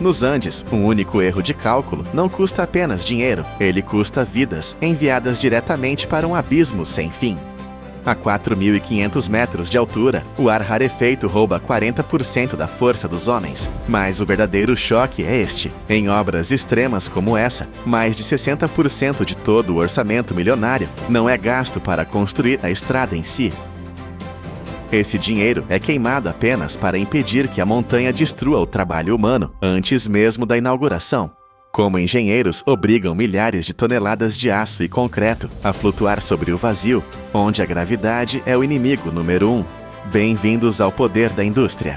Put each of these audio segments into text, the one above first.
Nos Andes, um único erro de cálculo não custa apenas dinheiro, ele custa vidas, enviadas diretamente para um abismo sem fim. A 4.500 metros de altura, o ar rarefeito rouba 40% da força dos homens. Mas o verdadeiro choque é este. Em obras extremas como essa, mais de 60% de todo o orçamento milionário não é gasto para construir a estrada em si. Esse dinheiro é queimado apenas para impedir que a montanha destrua o trabalho humano antes mesmo da inauguração. Como engenheiros obrigam milhares de toneladas de aço e concreto a flutuar sobre o vazio, onde a gravidade é o inimigo número 1. Bem-vindos ao poder da indústria.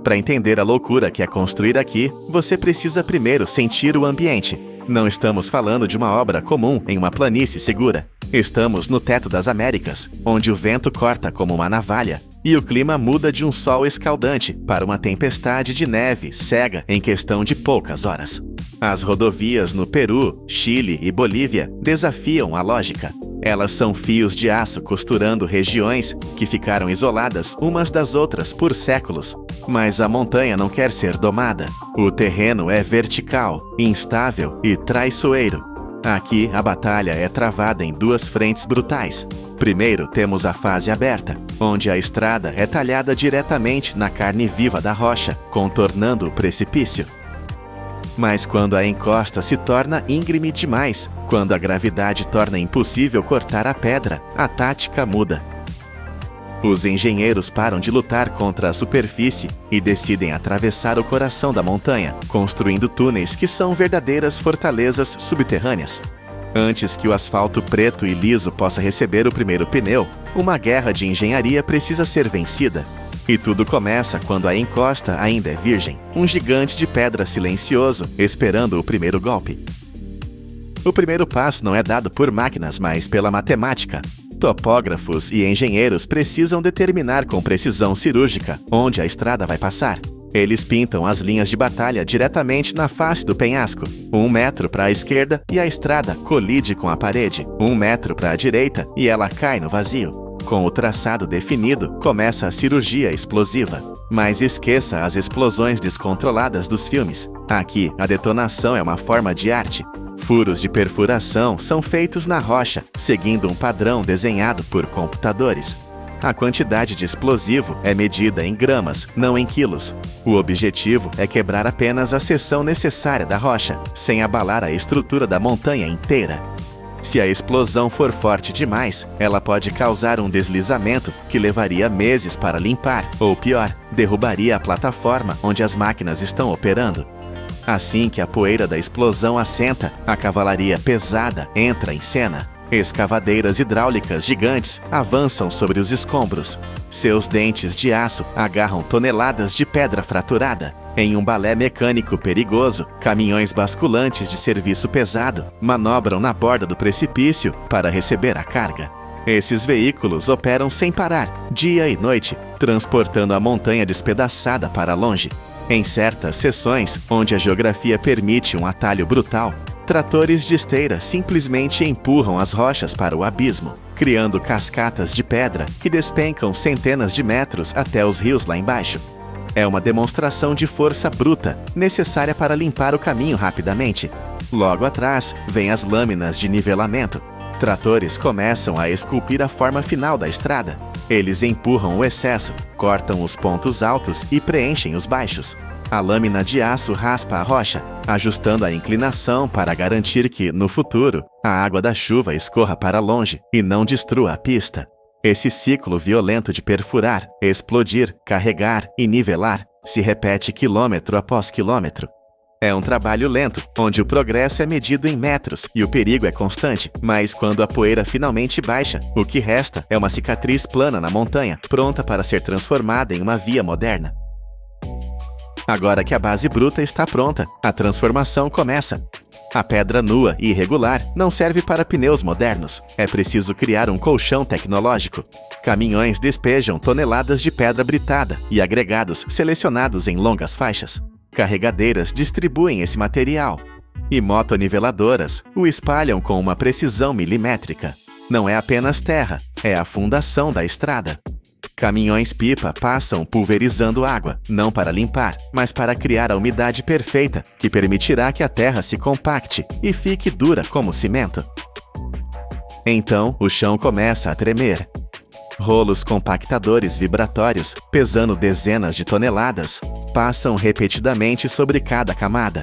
Para entender a loucura que é construir aqui, você precisa primeiro sentir o ambiente. Não estamos falando de uma obra comum em uma planície segura. Estamos no teto das Américas, onde o vento corta como uma navalha e o clima muda de um sol escaldante para uma tempestade de neve cega em questão de poucas horas. As rodovias no Peru, Chile e Bolívia desafiam a lógica. Elas são fios de aço costurando regiões que ficaram isoladas umas das outras por séculos. Mas a montanha não quer ser domada. O terreno é vertical, instável e traiçoeiro. Aqui, a batalha é travada em duas frentes brutais. Primeiro, temos a fase aberta, onde a estrada é talhada diretamente na carne viva da rocha, contornando o precipício. Mas quando a encosta se torna íngreme demais, quando a gravidade torna impossível cortar a pedra, a tática muda. Os engenheiros param de lutar contra a superfície e decidem atravessar o coração da montanha, construindo túneis que são verdadeiras fortalezas subterrâneas. Antes que o asfalto preto e liso possa receber o primeiro pneu, uma guerra de engenharia precisa ser vencida. E tudo começa quando a encosta ainda é virgem, um gigante de pedra silencioso esperando o primeiro golpe. O primeiro passo não é dado por máquinas, mas pela matemática. Topógrafos e engenheiros precisam determinar com precisão cirúrgica onde a estrada vai passar. Eles pintam as linhas de batalha diretamente na face do penhasco. 1 metro para a esquerda e a estrada colide com a parede. 1 metro para a direita e ela cai no vazio. Com o traçado definido, começa a cirurgia explosiva. Mas esqueça as explosões descontroladas dos filmes. Aqui, a detonação é uma forma de arte. Furos de perfuração são feitos na rocha, seguindo um padrão desenhado por computadores. A quantidade de explosivo é medida em gramas, não em quilos. O objetivo é quebrar apenas a seção necessária da rocha, sem abalar a estrutura da montanha inteira. Se a explosão for forte demais, ela pode causar um deslizamento que levaria meses para limpar, ou pior, derrubaria a plataforma onde as máquinas estão operando. Assim que a poeira da explosão assenta, a cavalaria pesada entra em cena. Escavadeiras hidráulicas gigantes avançam sobre os escombros. Seus dentes de aço agarram toneladas de pedra fraturada. Em um balé mecânico perigoso, caminhões basculantes de serviço pesado manobram na borda do precipício para receber a carga. Esses veículos operam sem parar, dia e noite, transportando a montanha despedaçada para longe. Em certas seções, onde a geografia permite um atalho brutal, tratores de esteira simplesmente empurram as rochas para o abismo, criando cascatas de pedra que despencam centenas de metros até os rios lá embaixo. É uma demonstração de força bruta, necessária para limpar o caminho rapidamente. Logo atrás, vêm as lâminas de nivelamento. Tratores começam a esculpir a forma final da estrada. Eles empurram o excesso, cortam os pontos altos e preenchem os baixos. A lâmina de aço raspa a rocha, ajustando a inclinação para garantir que, no futuro, a água da chuva escorra para longe e não destrua a pista. Esse ciclo violento de perfurar, explodir, carregar e nivelar se repete quilômetro após quilômetro. É um trabalho lento, onde o progresso é medido em metros e o perigo é constante, mas quando a poeira finalmente baixa, o que resta é uma cicatriz plana na montanha, pronta para ser transformada em uma via moderna. Agora que a base bruta está pronta, a transformação começa. A pedra nua e irregular não serve para pneus modernos. É preciso criar um colchão tecnológico. Caminhões despejam toneladas de pedra britada e agregados selecionados em longas faixas. Carregadeiras distribuem esse material. E motoniveladoras o espalham com uma precisão milimétrica. Não é apenas terra, é a fundação da estrada. Caminhões-pipa passam pulverizando água, não para limpar, mas para criar a umidade perfeita, que permitirá que a terra se compacte e fique dura como cimento. Então, o chão começa a tremer. Rolos compactadores vibratórios, pesando dezenas de toneladas, passam repetidamente sobre cada camada.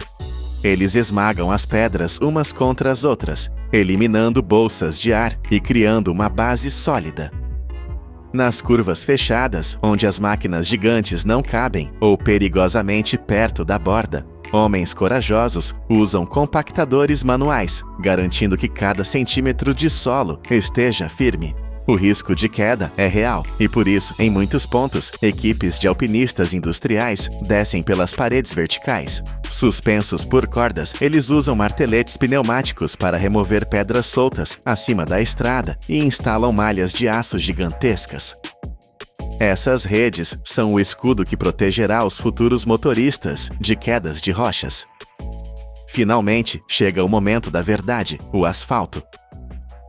Eles esmagam as pedras umas contra as outras, eliminando bolsas de ar e criando uma base sólida. Nas curvas fechadas, onde as máquinas gigantes não cabem ou perigosamente perto da borda, homens corajosos usam compactadores manuais, garantindo que cada centímetro de solo esteja firme. O risco de queda é real e, por isso, em muitos pontos, equipes de alpinistas industriais descem pelas paredes verticais. Suspensos por cordas, eles usam marteletes pneumáticos para remover pedras soltas acima da estrada e instalam malhas de aço gigantescas. Essas redes são o escudo que protegerá os futuros motoristas de quedas de rochas. Finalmente, chega o momento da verdade, o asfalto.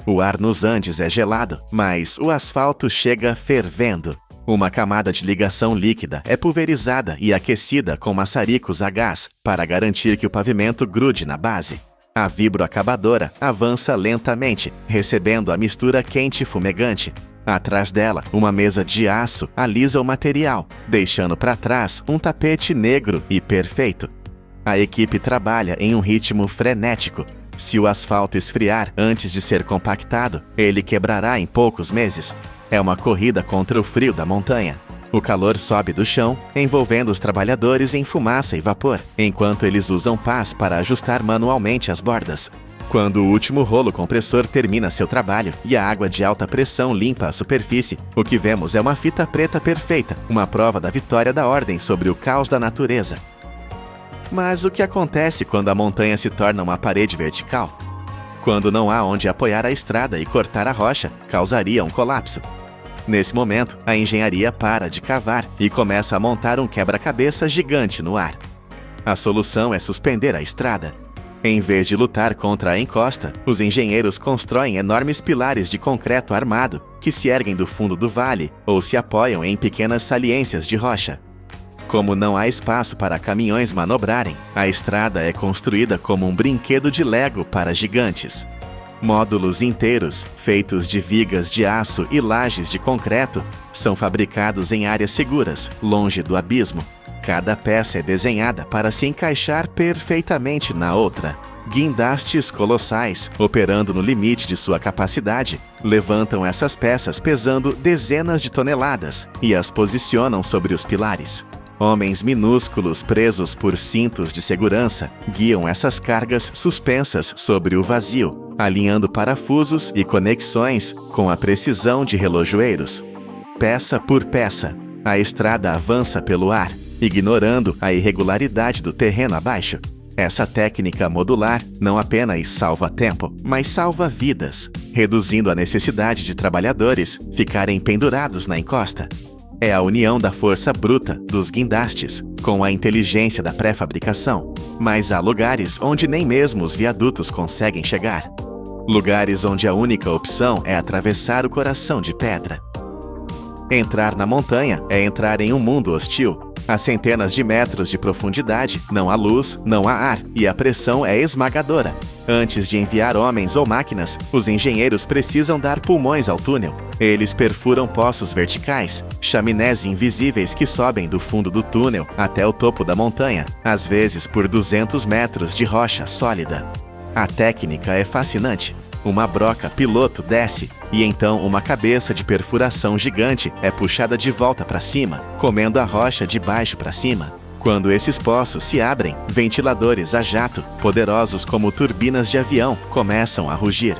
O ar nos Andes é gelado, mas o asfalto chega fervendo. Uma camada de ligação líquida é pulverizada e aquecida com maçaricos a gás para garantir que o pavimento grude na base. A vibroacabadora avança lentamente, recebendo a mistura quente e fumegante. Atrás dela, uma mesa de aço alisa o material, deixando para trás um tapete negro e perfeito. A equipe trabalha em um ritmo frenético. Se o asfalto esfriar antes de ser compactado, ele quebrará em poucos meses. É uma corrida contra o frio da montanha. O calor sobe do chão, envolvendo os trabalhadores em fumaça e vapor, enquanto eles usam pás para ajustar manualmente as bordas. Quando o último rolo compressor termina seu trabalho e a água de alta pressão limpa a superfície, o que vemos é uma fita preta perfeita, uma prova da vitória da ordem sobre o caos da natureza. Mas o que acontece quando a montanha se torna uma parede vertical? Quando não há onde apoiar a estrada e cortar a rocha, causaria um colapso. Nesse momento, a engenharia para de cavar e começa a montar um quebra-cabeça gigante no ar. A solução é suspender a estrada. Em vez de lutar contra a encosta, os engenheiros constroem enormes pilares de concreto armado que se erguem do fundo do vale ou se apoiam em pequenas saliências de rocha. Como não há espaço para caminhões manobrarem, a estrada é construída como um brinquedo de Lego para gigantes. Módulos inteiros, feitos de vigas de aço e lajes de concreto, são fabricados em áreas seguras, longe do abismo. Cada peça é desenhada para se encaixar perfeitamente na outra. Guindastes colossais, operando no limite de sua capacidade, levantam essas peças pesando dezenas de toneladas e as posicionam sobre os pilares. Homens minúsculos presos por cintos de segurança guiam essas cargas suspensas sobre o vazio, alinhando parafusos e conexões com a precisão de relojoeiros. Peça por peça, a estrada avança pelo ar, ignorando a irregularidade do terreno abaixo. Essa técnica modular não apenas salva tempo, mas salva vidas, reduzindo a necessidade de trabalhadores ficarem pendurados na encosta. É a união da força bruta dos guindastes com a inteligência da pré-fabricação. Mas há lugares onde nem mesmo os viadutos conseguem chegar. Lugares onde a única opção é atravessar o coração de pedra. Entrar na montanha é entrar em um mundo hostil. A centenas de metros de profundidade, não há luz, não há ar e a pressão é esmagadora. Antes de enviar homens ou máquinas, os engenheiros precisam dar pulmões ao túnel. Eles perfuram poços verticais, chaminés invisíveis que sobem do fundo do túnel até o topo da montanha, às vezes por 200 metros de rocha sólida. A técnica é fascinante. Uma broca piloto desce, e então uma cabeça de perfuração gigante é puxada de volta para cima, comendo a rocha de baixo para cima. Quando esses poços se abrem, ventiladores a jato, poderosos como turbinas de avião, começam a rugir.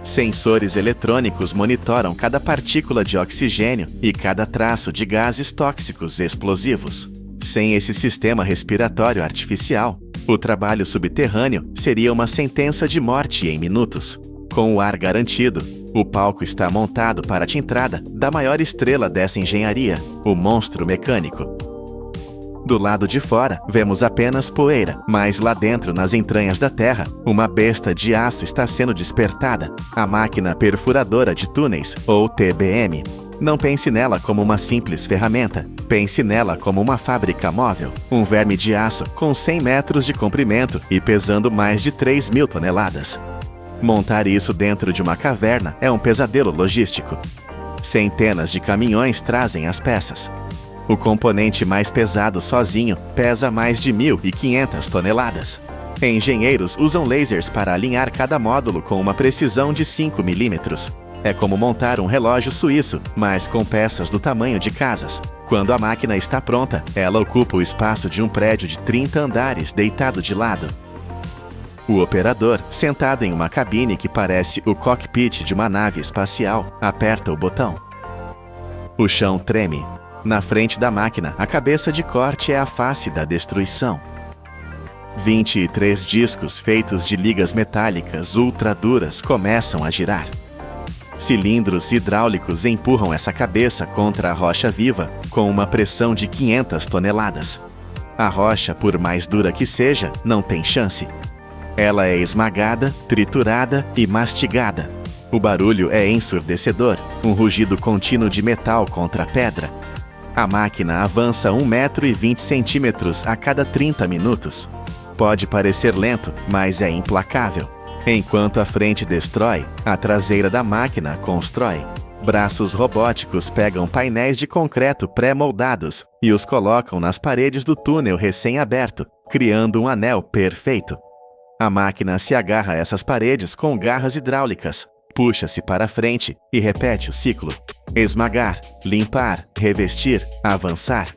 Sensores eletrônicos monitoram cada partícula de oxigênio e cada traço de gases tóxicos explosivos. Sem esse sistema respiratório artificial, o trabalho subterrâneo seria uma sentença de morte em minutos. Com o ar garantido, o palco está montado para a entrada da maior estrela dessa engenharia, o monstro mecânico. Do lado de fora, vemos apenas poeira, mas lá dentro, nas entranhas da Terra, uma besta de aço está sendo despertada, a máquina perfuradora de túneis, ou TBM. Não pense nela como uma simples ferramenta. Pense nela como uma fábrica móvel. Um verme de aço com 100 metros de comprimento e pesando mais de 3.000 toneladas. Montar isso dentro de uma caverna é um pesadelo logístico. Centenas de caminhões trazem as peças. O componente mais pesado sozinho pesa mais de 1.500 toneladas. Engenheiros usam lasers para alinhar cada módulo com uma precisão de 5 milímetros. É como montar um relógio suíço, mas com peças do tamanho de casas. Quando a máquina está pronta, ela ocupa o espaço de um prédio de 30 andares deitado de lado. O operador, sentado em uma cabine que parece o cockpit de uma nave espacial, aperta o botão. O chão treme. Na frente da máquina, a cabeça de corte é a face da destruição. 23 discos feitos de ligas metálicas ultra duras começam a girar. Cilindros hidráulicos empurram essa cabeça contra a rocha viva com uma pressão de 500 toneladas. A rocha, por mais dura que seja, não tem chance. Ela é esmagada, triturada e mastigada. O barulho é ensurdecedor, um rugido contínuo de metal contra a pedra. A máquina avança 1,20 m a cada 30 minutos. Pode parecer lento, mas é implacável. Enquanto a frente destrói, a traseira da máquina constrói. Braços robóticos pegam painéis de concreto pré-moldados e os colocam nas paredes do túnel recém-aberto, criando um anel perfeito. A máquina se agarra a essas paredes com garras hidráulicas, puxa-se para frente e repete o ciclo. Esmagar, limpar, revestir, avançar.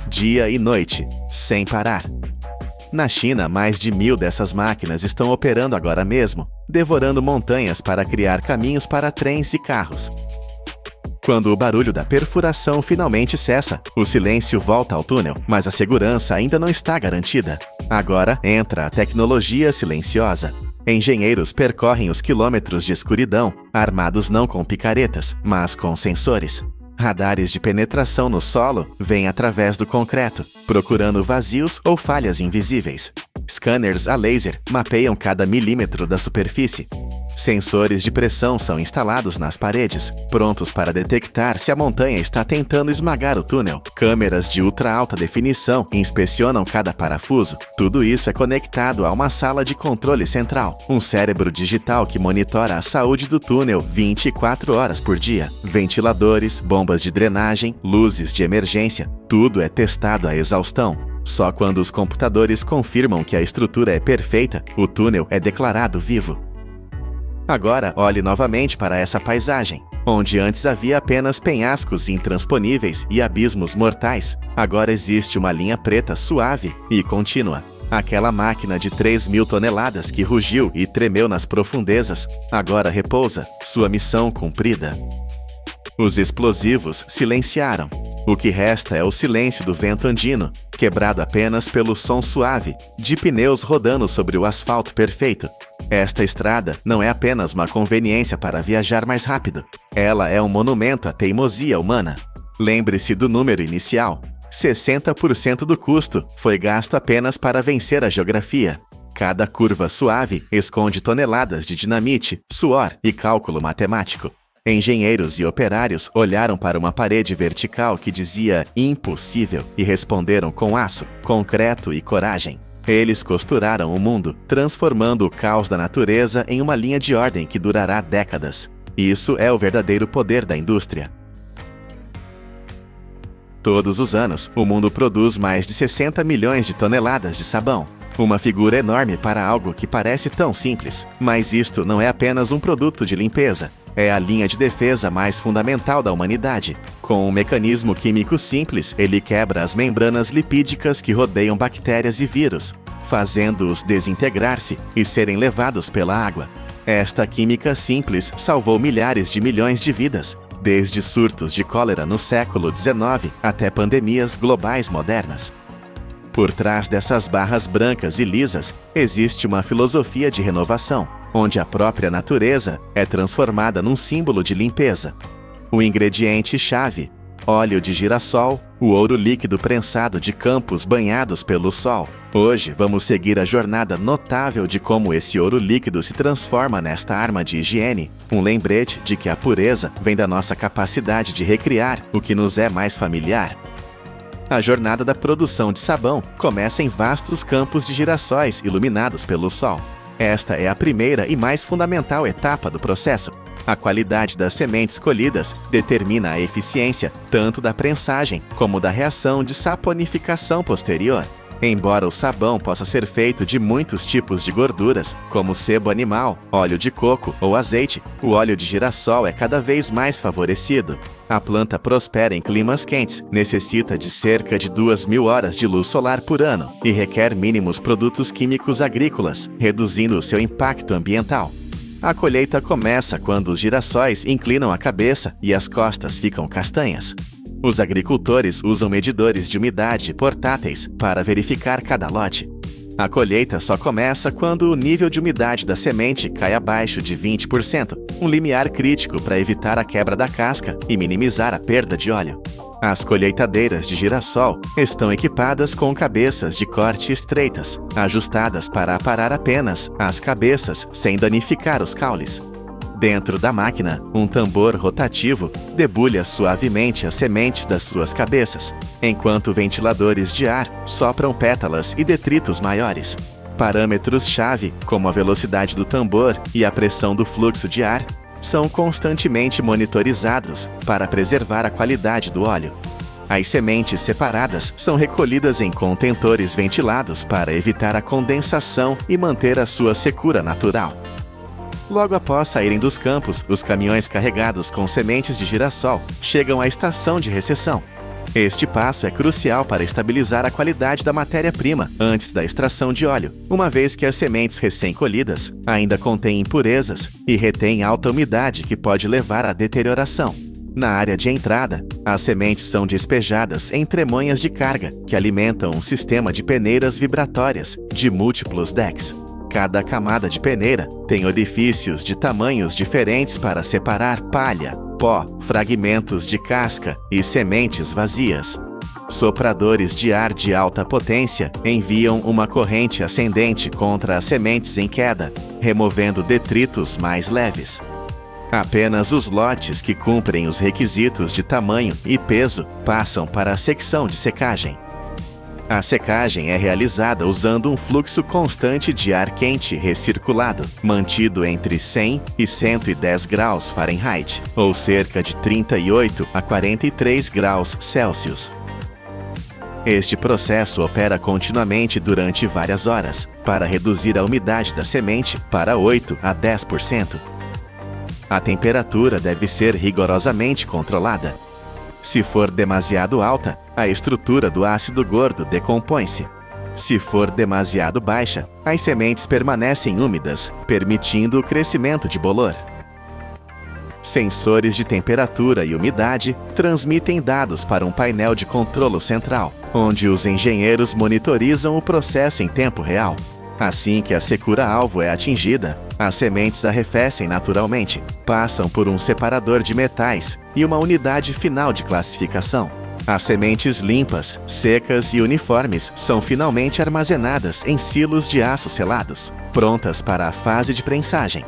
Dia e noite, sem parar. Na China, mais de 1.000 dessas máquinas estão operando agora mesmo, devorando montanhas para criar caminhos para trens e carros. Quando o barulho da perfuração finalmente cessa, o silêncio volta ao túnel, mas a segurança ainda não está garantida. Agora entra a tecnologia silenciosa. Engenheiros percorrem os quilômetros de escuridão, armados não com picaretas, mas com sensores. Radares de penetração no solo vêm através do concreto, procurando vazios ou falhas invisíveis. Scanners a laser mapeiam cada milímetro da superfície. Sensores de pressão são instalados nas paredes, prontos para detectar se a montanha está tentando esmagar o túnel. Câmeras de ultra-alta definição inspecionam cada parafuso. Tudo isso é conectado a uma sala de controle central, um cérebro digital que monitora a saúde do túnel 24 horas por dia. Ventiladores, bombas de drenagem, luzes de emergência, tudo é testado à exaustão. Só quando os computadores confirmam que a estrutura é perfeita, o túnel é declarado vivo. Agora, olhe novamente para essa paisagem. Onde antes havia apenas penhascos intransponíveis e abismos mortais, agora existe uma linha preta suave e contínua. Aquela máquina de 3.000 toneladas que rugiu e tremeu nas profundezas, agora repousa, sua missão cumprida. Os explosivos silenciaram. O que resta é o silêncio do vento andino, quebrado apenas pelo som suave de pneus rodando sobre o asfalto perfeito. Esta estrada não é apenas uma conveniência para viajar mais rápido. Ela é um monumento à teimosia humana. Lembre-se do número inicial. 60% do custo foi gasto apenas para vencer a geografia. Cada curva suave esconde toneladas de dinamite, suor e cálculo matemático. Engenheiros e operários olharam para uma parede vertical que dizia impossível e responderam com aço, concreto e coragem. Eles costuraram o mundo, transformando o caos da natureza em uma linha de ordem que durará décadas. Isso é o verdadeiro poder da indústria. Todos os anos, o mundo produz mais de 60 milhões de toneladas de sabão. Uma figura enorme para algo que parece tão simples. Mas isto não é apenas um produto de limpeza. É a linha de defesa mais fundamental da humanidade. Com um mecanismo químico simples, ele quebra as membranas lipídicas que rodeiam bactérias e vírus, fazendo-os desintegrar-se e serem levados pela água. Esta química simples salvou milhares de milhões de vidas, desde surtos de cólera no século XIX até pandemias globais modernas. Por trás dessas barras brancas e lisas, existe uma filosofia de renovação, onde a própria natureza é transformada num símbolo de limpeza. O ingrediente-chave óleo de girassol, o ouro líquido prensado de campos banhados pelo sol. Hoje vamos seguir a jornada notável de como esse ouro líquido se transforma nesta arma de higiene, um lembrete de que a pureza vem da nossa capacidade de recriar o que nos é mais familiar. A jornada da produção de sabão começa em vastos campos de girassóis iluminados pelo sol. Esta é a primeira e mais fundamental etapa do processo. A qualidade das sementes colhidas determina a eficiência tanto da prensagem como da reação de saponificação posterior. Embora o sabão possa ser feito de muitos tipos de gorduras, como sebo animal, óleo de coco ou azeite, o óleo de girassol é cada vez mais favorecido. A planta prospera em climas quentes, necessita de cerca de 2.000 horas de luz solar por ano e requer mínimos produtos químicos agrícolas, reduzindo o seu impacto ambiental. A colheita começa quando os girassóis inclinam a cabeça e as costas ficam castanhas. Os agricultores usam medidores de umidade portáteis para verificar cada lote. A colheita só começa quando o nível de umidade da semente cai abaixo de 20%, um limiar crítico para evitar a quebra da casca e minimizar a perda de óleo. As colheitadeiras de girassol estão equipadas com cabeças de corte estreitas, ajustadas para aparar apenas as cabeças sem danificar os caules. Dentro da máquina, um tambor rotativo debulha suavemente as sementes das suas cabeças, enquanto ventiladores de ar sopram pétalas e detritos maiores. Parâmetros-chave, como a velocidade do tambor e a pressão do fluxo de ar, são constantemente monitorizados para preservar a qualidade do óleo. As sementes separadas são recolhidas em contentores ventilados para evitar a condensação e manter a sua secura natural. Logo após saírem dos campos, os caminhões carregados com sementes de girassol chegam à estação de recepção. Este passo é crucial para estabilizar a qualidade da matéria-prima antes da extração de óleo, uma vez que as sementes recém-colhidas ainda contêm impurezas e retêm alta umidade que pode levar à deterioração. Na área de entrada, as sementes são despejadas em tremonhas de carga que alimentam um sistema de peneiras vibratórias de múltiplos decks. Cada camada de peneira tem orifícios de tamanhos diferentes para separar palha, pó, fragmentos de casca e sementes vazias. Sopradores de ar de alta potência enviam uma corrente ascendente contra as sementes em queda, removendo detritos mais leves. Apenas os lotes que cumprem os requisitos de tamanho e peso passam para a secção de secagem. A secagem é realizada usando um fluxo constante de ar quente recirculado, mantido entre 100 e 110 graus Fahrenheit, ou cerca de 38 a 43 graus Celsius. Este processo opera continuamente durante várias horas, para reduzir a umidade da semente para 8 a 10%. A temperatura deve ser rigorosamente controlada. Se for demasiado alta, a estrutura do ácido gordo decompõe-se. Se for demasiado baixa, as sementes permanecem úmidas, permitindo o crescimento de bolor. Sensores de temperatura e umidade transmitem dados para um painel de controlo central, onde os engenheiros monitorizam o processo em tempo real. Assim que a secura-alvo é atingida, as sementes arrefecem naturalmente, passam por um separador de metais e uma unidade final de classificação. As sementes limpas, secas e uniformes são finalmente armazenadas em silos de aço selados, prontas para a fase de prensagem.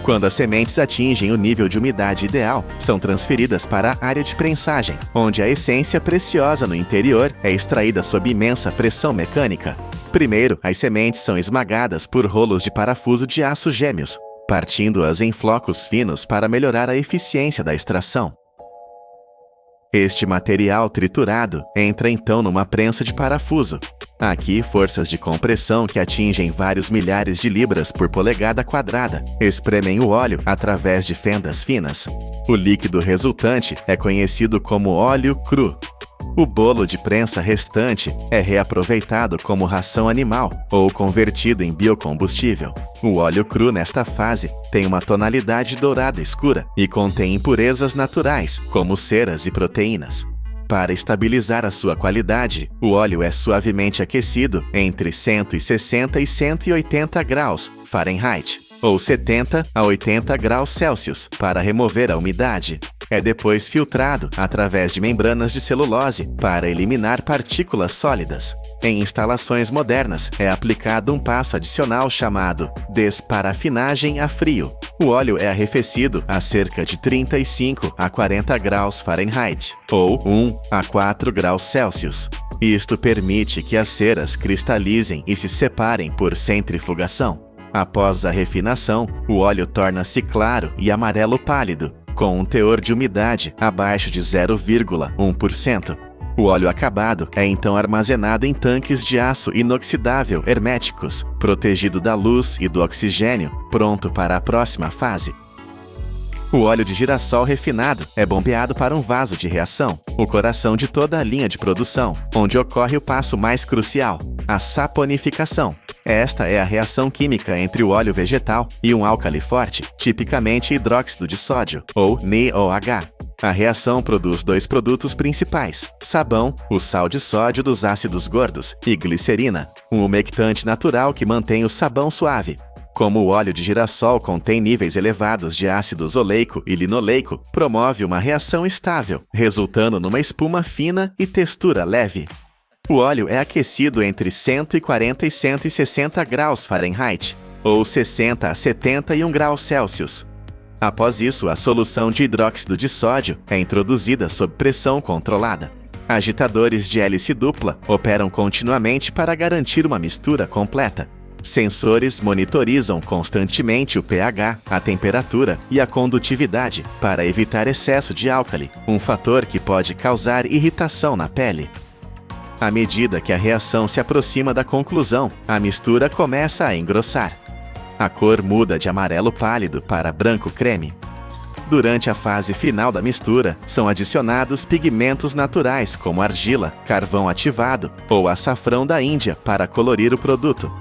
Quando as sementes atingem o nível de umidade ideal, são transferidas para a área de prensagem, onde a essência preciosa no interior é extraída sob imensa pressão mecânica. Primeiro, as sementes são esmagadas por rolos de parafuso de aço gêmeos, partindo-as em flocos finos para melhorar a eficiência da extração. Este material triturado entra então numa prensa de parafuso. Aqui, forças de compressão que atingem vários milhares de libras por polegada quadrada espremem o óleo através de fendas finas. O líquido resultante é conhecido como óleo cru. O bolo de prensa restante é reaproveitado como ração animal ou convertido em biocombustível. O óleo cru nesta fase tem uma tonalidade dourada escura e contém impurezas naturais, como ceras e proteínas. Para estabilizar a sua qualidade, o óleo é suavemente aquecido entre 160 e 180 graus Fahrenheit, ou 70 a 80 graus Celsius, para remover a umidade. É depois filtrado através de membranas de celulose para eliminar partículas sólidas. Em instalações modernas, é aplicado um passo adicional chamado desparafinagem a frio. O óleo é arrefecido a cerca de 35 a 40 graus Fahrenheit, ou 1 a 4 graus Celsius. Isto permite que as ceras cristalizem e se separem por centrifugação. Após a refinação, o óleo torna-se claro e amarelo pálido, com um teor de umidade abaixo de 0,1%. O óleo acabado é então armazenado em tanques de aço inoxidável herméticos, protegido da luz e do oxigênio, pronto para a próxima fase. O óleo de girassol refinado é bombeado para um vaso de reação, o coração de toda a linha de produção, onde ocorre o passo mais crucial, a saponificação. Esta é a reação química entre o óleo vegetal e um álcali forte, tipicamente hidróxido de sódio, ou NiOH. A reação produz dois produtos principais: sabão, o sal de sódio dos ácidos gordos, e glicerina, um umectante natural que mantém o sabão suave. Como o óleo de girassol contém níveis elevados de ácidos oleico e linoleico, promove uma reação estável, resultando numa espuma fina e textura leve. O óleo é aquecido entre 140 e 160 graus Fahrenheit, ou 60 a 71 graus Celsius. Após isso, a solução de hidróxido de sódio é introduzida sob pressão controlada. Agitadores de hélice dupla operam continuamente para garantir uma mistura completa. Sensores monitorizam constantemente o pH, a temperatura e a condutividade para evitar excesso de álcali, um fator que pode causar irritação na pele. À medida que a reação se aproxima da conclusão, a mistura começa a engrossar. A cor muda de amarelo pálido para branco creme. Durante a fase final da mistura, são adicionados pigmentos naturais como argila, carvão ativado ou açafrão da Índia para colorir o produto.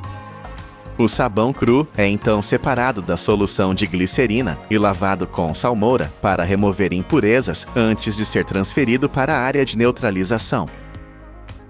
O sabão cru é então separado da solução de glicerina e lavado com salmoura para remover impurezas antes de ser transferido para a área de neutralização.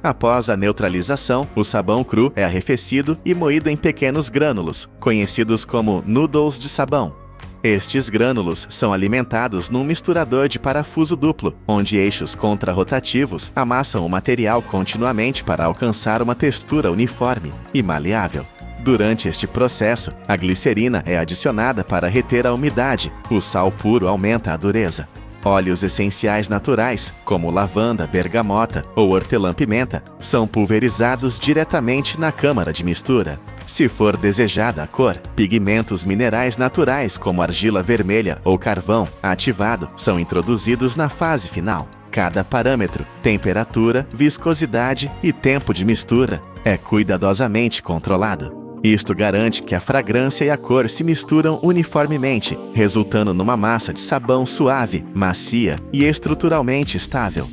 Após a neutralização, o sabão cru é arrefecido e moído em pequenos grânulos, conhecidos como noodles de sabão. Estes grânulos são alimentados num misturador de parafuso duplo, onde eixos contrarrotativos amassam o material continuamente para alcançar uma textura uniforme e maleável. Durante este processo, a glicerina é adicionada para reter a umidade, o sal puro aumenta a dureza. Óleos essenciais naturais, como lavanda, bergamota ou hortelã-pimenta, são pulverizados diretamente na câmara de mistura. Se for desejada a cor, pigmentos minerais naturais como argila vermelha ou carvão ativado são introduzidos na fase final. Cada parâmetro, temperatura, viscosidade e tempo de mistura, é cuidadosamente controlado. Isto garante que a fragrância e a cor se misturam uniformemente, resultando numa massa de sabão suave, macia e estruturalmente estável.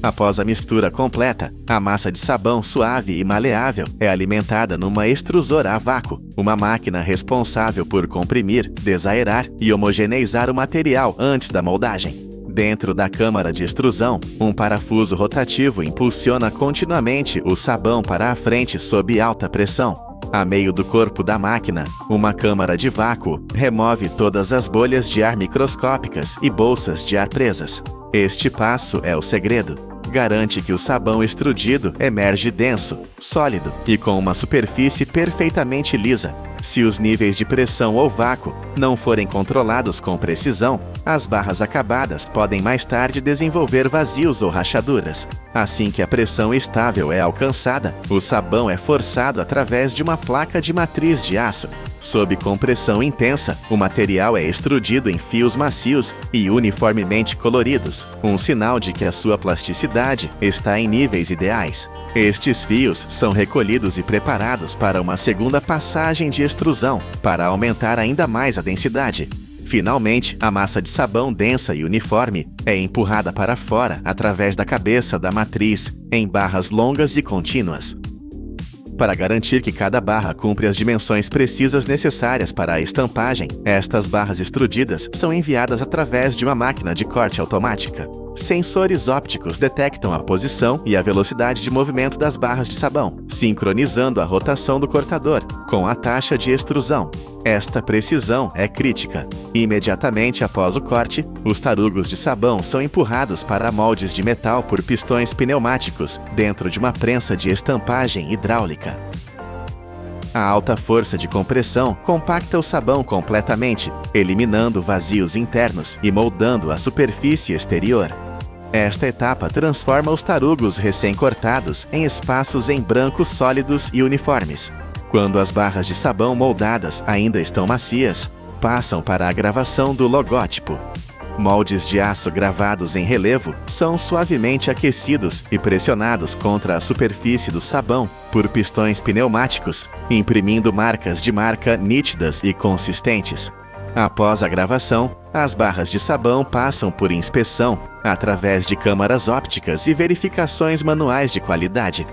Após a mistura completa, a massa de sabão suave e maleável é alimentada numa extrusora a vácuo, uma máquina responsável por comprimir, desaerar e homogeneizar o material antes da moldagem. Dentro da câmara de extrusão, um parafuso rotativo impulsiona continuamente o sabão para a frente sob alta pressão. A meio do corpo da máquina, uma câmara de vácuo remove todas as bolhas de ar microscópicas e bolsas de ar presas. Este passo é o segredo. Garante que o sabão extrudido emerge denso, sólido e com uma superfície perfeitamente lisa. Se os níveis de pressão ou vácuo não forem controlados com precisão, as barras acabadas podem mais tarde desenvolver vazios ou rachaduras. Assim que a pressão estável é alcançada, o sabão é forçado através de uma placa de matriz de aço. Sob compressão intensa, o material é extrudido em fios macios e uniformemente coloridos, um sinal de que a sua plasticidade está em níveis ideais. Estes fios são recolhidos e preparados para uma segunda passagem de extrusão, para aumentar ainda mais a densidade. Finalmente, a massa de sabão densa e uniforme é empurrada para fora através da cabeça da matriz, em barras longas e contínuas. Para garantir que cada barra cumpre as dimensões precisas necessárias para a estampagem, estas barras extrudidas são enviadas através de uma máquina de corte automática. Sensores ópticos detectam a posição e a velocidade de movimento das barras de sabão, sincronizando a rotação do cortador com a taxa de extrusão. Esta precisão é crítica. Imediatamente após o corte, os tarugos de sabão são empurrados para moldes de metal por pistões pneumáticos dentro de uma prensa de estampagem hidráulica. A alta força de compressão compacta o sabão completamente, eliminando vazios internos e moldando a superfície exterior. Esta etapa transforma os tarugos recém-cortados em espaços em branco sólidos e uniformes. Quando as barras de sabão moldadas ainda estão macias, passam para a gravação do logótipo. Moldes de aço gravados em relevo são suavemente aquecidos e pressionados contra a superfície do sabão por pistões pneumáticos, imprimindo marcas de marca nítidas e consistentes. Após a gravação, as barras de sabão passam por inspeção através de câmaras ópticas e verificações manuais de qualidade.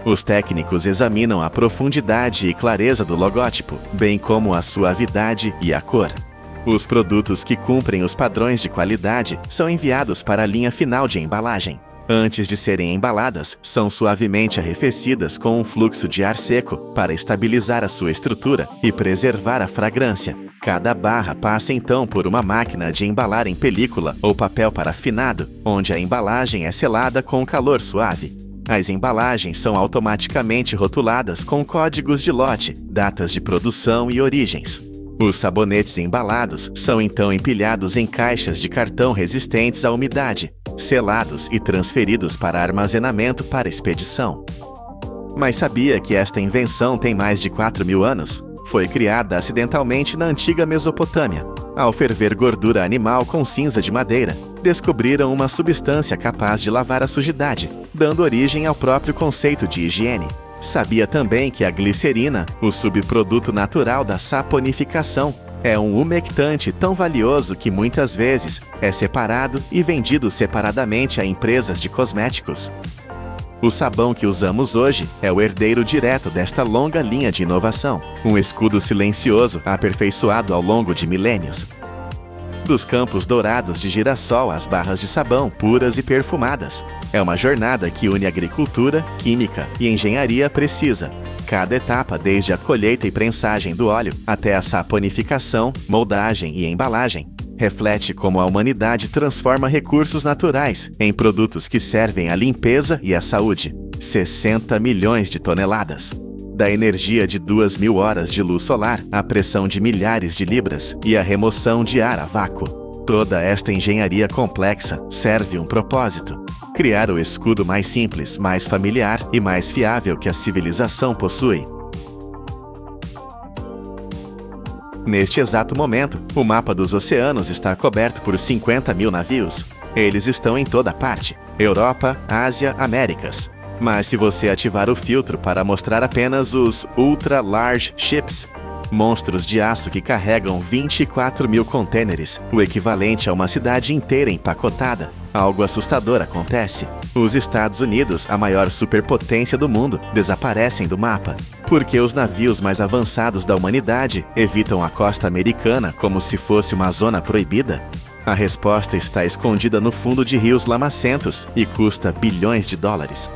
Os técnicos examinam a profundidade e clareza do logótipo, bem como a suavidade e a cor. Os produtos que cumprem os padrões de qualidade são enviados para a linha final de embalagem. Antes de serem embaladas, são suavemente arrefecidas com um fluxo de ar seco para estabilizar a sua estrutura e preservar a fragrância. Cada barra passa então por uma máquina de embalar em película ou papel parafinado, onde a embalagem é selada com calor suave. As embalagens são automaticamente rotuladas com códigos de lote, datas de produção e origens. Os sabonetes embalados são então empilhados em caixas de cartão resistentes à umidade, selados e transferidos para armazenamento para expedição. Mas sabia que esta invenção tem mais de 4.000 anos? Foi criada acidentalmente na antiga Mesopotâmia. Ao ferver gordura animal com cinza de madeira, descobriram uma substância capaz de lavar a sujidade, dando origem ao próprio conceito de higiene. Sabia também que a glicerina, o subproduto natural da saponificação, é um umectante tão valioso que muitas vezes é separado e vendido separadamente a empresas de cosméticos. O sabão que usamos hoje é o herdeiro direto desta longa linha de inovação, um escudo silencioso aperfeiçoado ao longo de milênios. Dos campos dourados de girassol às barras de sabão puras e perfumadas. É uma jornada que une agricultura, química e engenharia precisa. Cada etapa, desde a colheita e prensagem do óleo até a saponificação, moldagem e embalagem, reflete como a humanidade transforma recursos naturais em produtos que servem à limpeza e à saúde. 60 milhões de toneladas. Da energia de 2.000 horas de luz solar à pressão de milhares de libras e a remoção de ar a vácuo. Toda esta engenharia complexa serve um propósito: criar o escudo mais simples, mais familiar e mais fiável que a civilização possui. Neste exato momento, o mapa dos oceanos está coberto por 50.000 navios. Eles estão em toda parte: Europa, Ásia, Américas. Mas se você ativar o filtro para mostrar apenas os Ultra Large Ships, monstros de aço que carregam 24.000 contêineres, o equivalente a uma cidade inteira empacotada, algo assustador acontece. Os Estados Unidos, a maior superpotência do mundo, desaparecem do mapa. Porque os navios mais avançados da humanidade evitam a costa americana como se fosse uma zona proibida? A resposta está escondida no fundo de rios lamacentos e custa bilhões de dólares.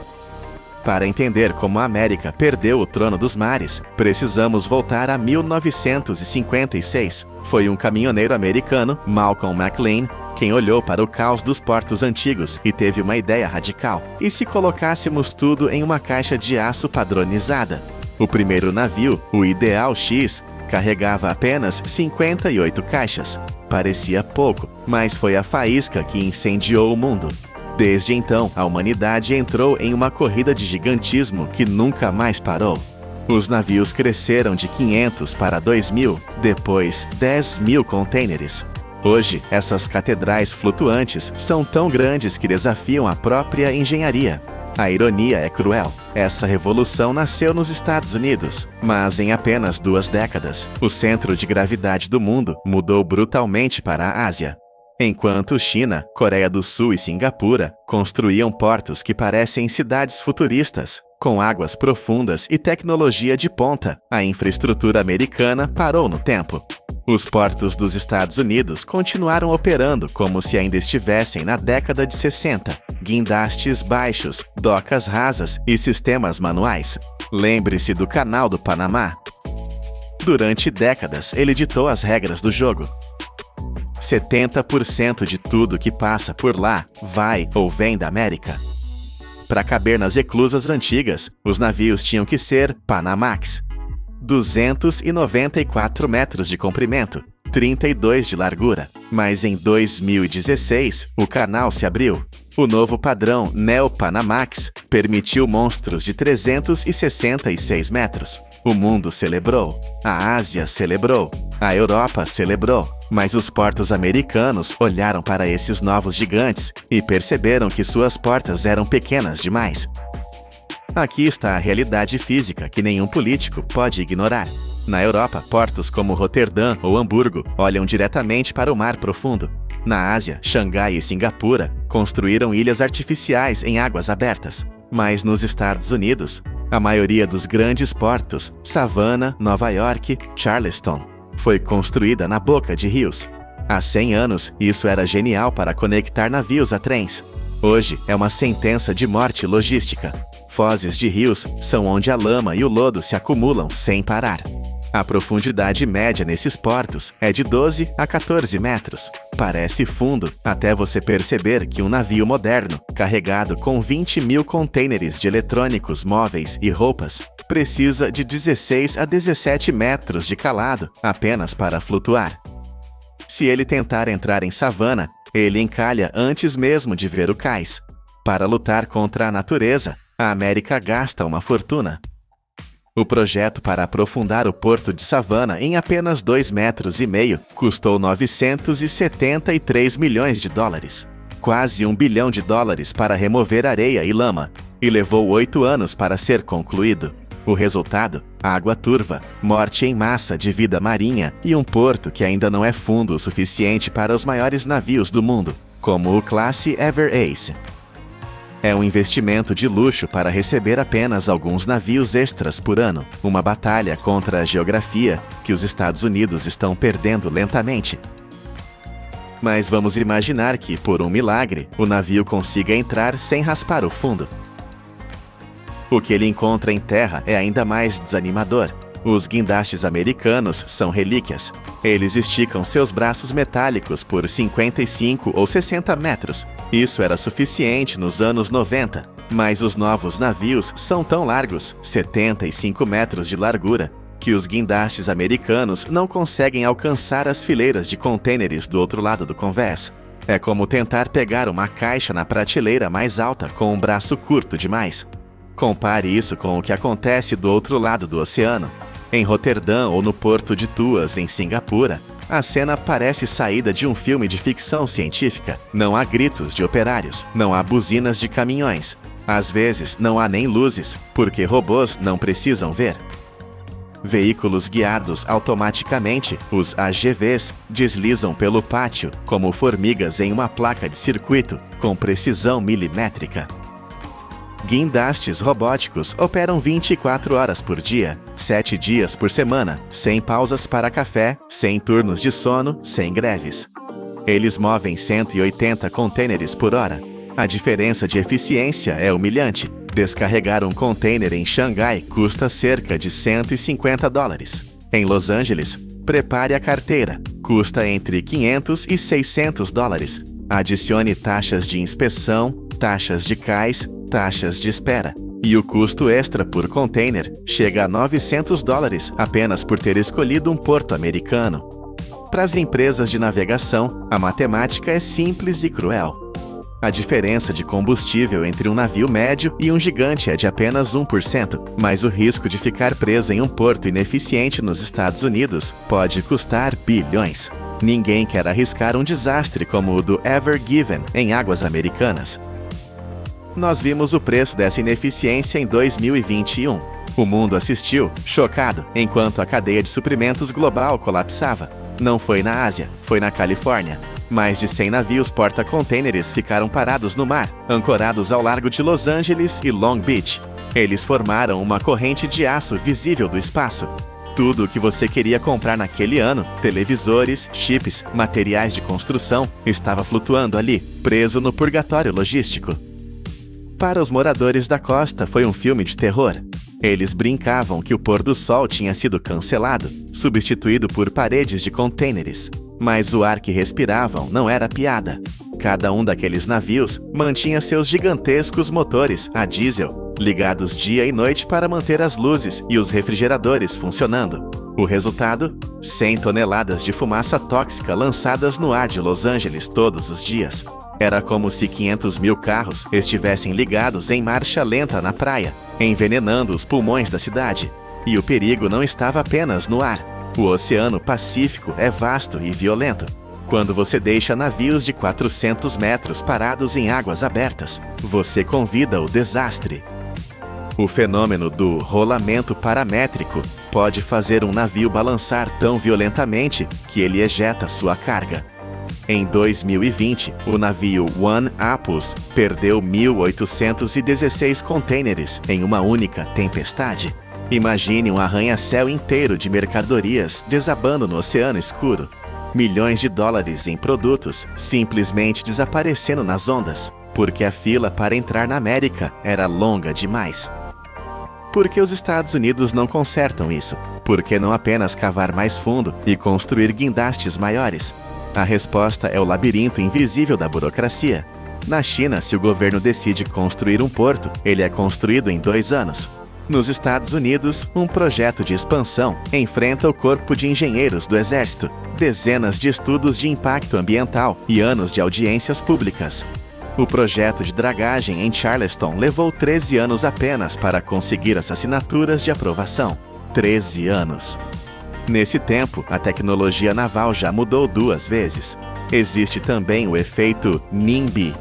Para entender como a América perdeu o trono dos mares, precisamos voltar a 1956. Foi um caminhoneiro americano, Malcolm McLean, quem olhou para o caos dos portos antigos e teve uma ideia radical: e se colocássemos tudo em uma caixa de aço padronizada? O primeiro navio, o Ideal X, carregava apenas 58 caixas. Parecia pouco, mas foi a faísca que incendiou o mundo. Desde então, a humanidade entrou em uma corrida de gigantismo que nunca mais parou. Os navios cresceram de 500 para 2.000, depois 10.000 contêineres. Hoje, essas catedrais flutuantes são tão grandes que desafiam a própria engenharia. A ironia é cruel. Essa revolução nasceu nos Estados Unidos, mas em apenas 2 décadas, o centro de gravidade do mundo mudou brutalmente para a Ásia. Enquanto China, Coreia do Sul e Singapura construíam portos que parecem cidades futuristas, com águas profundas e tecnologia de ponta, a infraestrutura americana parou no tempo. Os portos dos Estados Unidos continuaram operando como se ainda estivessem na década de 60. Guindastes baixos, docas rasas e sistemas manuais. Lembre-se do Canal do Panamá. Durante décadas, ele ditou as regras do jogo. 70% de tudo que passa por lá vai ou vem da América. Para caber nas eclusas antigas, os navios tinham que ser Panamax. 294 metros de comprimento, 32 de largura. Mas em 2016, o canal se abriu. O novo padrão Neo-Panamax permitiu monstros de 366 metros. O mundo celebrou, a Ásia celebrou, a Europa celebrou, mas os portos americanos olharam para esses novos gigantes e perceberam que suas portas eram pequenas demais. Aqui está a realidade física que nenhum político pode ignorar. Na Europa, portos como Roterdã ou Hamburgo olham diretamente para o mar profundo. Na Ásia, Xangai e Singapura construíram ilhas artificiais em águas abertas. Mas nos Estados Unidos, a maioria dos grandes portos, Savannah, Nova York, Charleston, foi construída na boca de rios. Há 100 anos, isso era genial para conectar navios a trens. Hoje, é uma sentença de morte logística. Fozes de rios são onde a lama e o lodo se acumulam sem parar. A profundidade média nesses portos é de 12 a 14 metros. Parece fundo até você perceber que um navio moderno, carregado com 20 mil contêineres de eletrônicos, móveis e roupas, precisa de 16 a 17 metros de calado apenas para flutuar. Se ele tentar entrar em Savannah, ele encalha antes mesmo de ver o cais. Para lutar contra a natureza, a América gasta uma fortuna. O projeto para aprofundar o porto de Savannah em apenas 2,5 metros custou 973 milhões de dólares. Quase $1 bilhão para remover areia e lama, e levou 8 anos para ser concluído. O resultado? Água turva, morte em massa de vida marinha e um porto que ainda não é fundo o suficiente para os maiores navios do mundo, como o Classe Ever Ace. É um investimento de luxo para receber apenas alguns navios extras por ano, uma batalha contra a geografia que os Estados Unidos estão perdendo lentamente. Mas vamos imaginar que, por um milagre, o navio consiga entrar sem raspar o fundo. O que ele encontra em terra é ainda mais desanimador. Os guindastes americanos são relíquias. Eles esticam seus braços metálicos por 55 ou 60 metros. Isso era suficiente nos anos 90, mas os novos navios são tão largos, 75 metros de largura, que os guindastes americanos não conseguem alcançar as fileiras de contêineres do outro lado do convés. É como tentar pegar uma caixa na prateleira mais alta com um braço curto demais. Compare isso com o que acontece do outro lado do oceano. Em Roterdã ou no porto de Tuas, em Singapura, a cena parece saída de um filme de ficção científica. Não há gritos de operários, não há buzinas de caminhões. Às vezes, não há nem luzes, porque robôs não precisam ver. Veículos guiados automaticamente, os AGVs, deslizam pelo pátio como formigas em uma placa de circuito, com precisão milimétrica. Guindastes robóticos operam 24 horas por dia, 7 dias por semana, sem pausas para café, sem turnos de sono, sem greves. Eles movem 180 contêineres por hora. A diferença de eficiência é humilhante. Descarregar um contêiner em Xangai custa cerca de $150. Em Los Angeles, prepare a carteira. Custa entre $500 e $600. Adicione taxas de inspeção, taxas de cais, taxas de espera. E o custo extra por container chega a $900 apenas por ter escolhido um porto americano. Para as empresas de navegação, a matemática é simples e cruel. A diferença de combustível entre um navio médio e um gigante é de apenas 1%, mas o risco de ficar preso em um porto ineficiente nos Estados Unidos pode custar bilhões. Ninguém quer arriscar um desastre como o do Ever Given em águas americanas. Nós vimos o preço dessa ineficiência em 2021. O mundo assistiu, chocado, enquanto a cadeia de suprimentos global colapsava. Não foi na Ásia, foi na Califórnia. Mais de 100 navios porta-contêineres ficaram parados no mar, ancorados ao largo de Los Angeles e Long Beach. Eles formaram uma corrente de aço visível do espaço. Tudo o que você queria comprar naquele ano, televisores, chips, materiais de construção, estava flutuando ali, preso no purgatório logístico. Para os moradores da costa, foi um filme de terror. Eles brincavam que o pôr do sol tinha sido cancelado, substituído por paredes de contêineres. Mas o ar que respiravam não era piada. Cada um daqueles navios mantinha seus gigantescos motores a diesel ligados dia e noite para manter as luzes e os refrigeradores funcionando. O resultado? 100 toneladas de fumaça tóxica lançadas no ar de Los Angeles todos os dias. Era como se 500 mil carros estivessem ligados em marcha lenta na praia, envenenando os pulmões da cidade. E o perigo não estava apenas no ar. O Oceano Pacífico é vasto e violento. Quando você deixa navios de 400 metros parados em águas abertas, você convida o desastre. O fenômeno do rolamento paramétrico pode fazer um navio balançar tão violentamente que ele ejeta sua carga. Em 2020, o navio One Apus perdeu 1.816 contêineres em uma única tempestade. Imagine um arranha-céu inteiro de mercadorias desabando no oceano escuro. Milhões de dólares em produtos simplesmente desaparecendo nas ondas, porque a fila para entrar na América era longa demais. Por que os Estados Unidos não consertam isso? Por que não apenas cavar mais fundo e construir guindastes maiores? A resposta é o labirinto invisível da burocracia. Na China, se o governo decide construir um porto, ele é construído em 2 anos. Nos Estados Unidos, um projeto de expansão enfrenta o corpo de engenheiros do Exército, dezenas de estudos de impacto ambiental e anos de audiências públicas. O projeto de dragagem em Charleston levou 13 anos apenas para conseguir as assinaturas de aprovação. 13 anos. Nesse tempo, a tecnologia naval já mudou 2 vezes. Existe também o efeito NIMBY,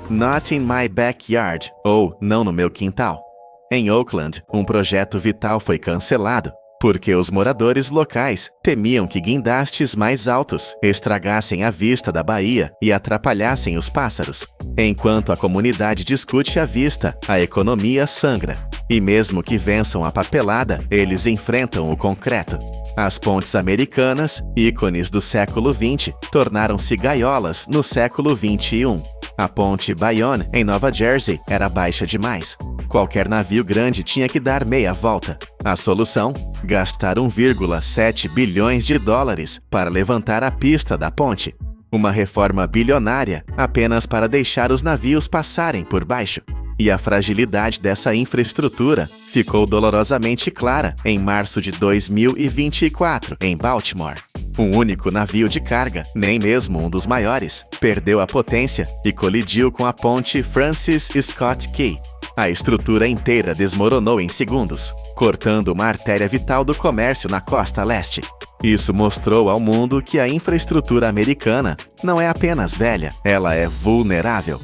Not in my backyard, ou não no meu quintal. Em Oakland, um projeto vital foi cancelado, porque os moradores locais temiam que guindastes mais altos estragassem a vista da baía e atrapalhassem os pássaros. Enquanto a comunidade discute a vista, a economia sangra. E mesmo que vençam a papelada, eles enfrentam o concreto. As pontes americanas, ícones do século XX, tornaram-se gaiolas no século XXI. A ponte Bayonne, em Nova Jersey, era baixa demais. Qualquer navio grande tinha que dar meia volta. A solução? Gastar 1,7 bilhões de dólares para levantar a pista da ponte. Uma reforma bilionária apenas para deixar os navios passarem por baixo. E a fragilidade dessa infraestrutura ficou dolorosamente clara em março de 2024, em Baltimore. Um único navio de carga, nem mesmo um dos maiores, perdeu a potência e colidiu com a ponte Francis Scott Key. A estrutura inteira desmoronou em segundos, cortando uma artéria vital do comércio na costa leste. Isso mostrou ao mundo que a infraestrutura americana não é apenas velha, ela é vulnerável.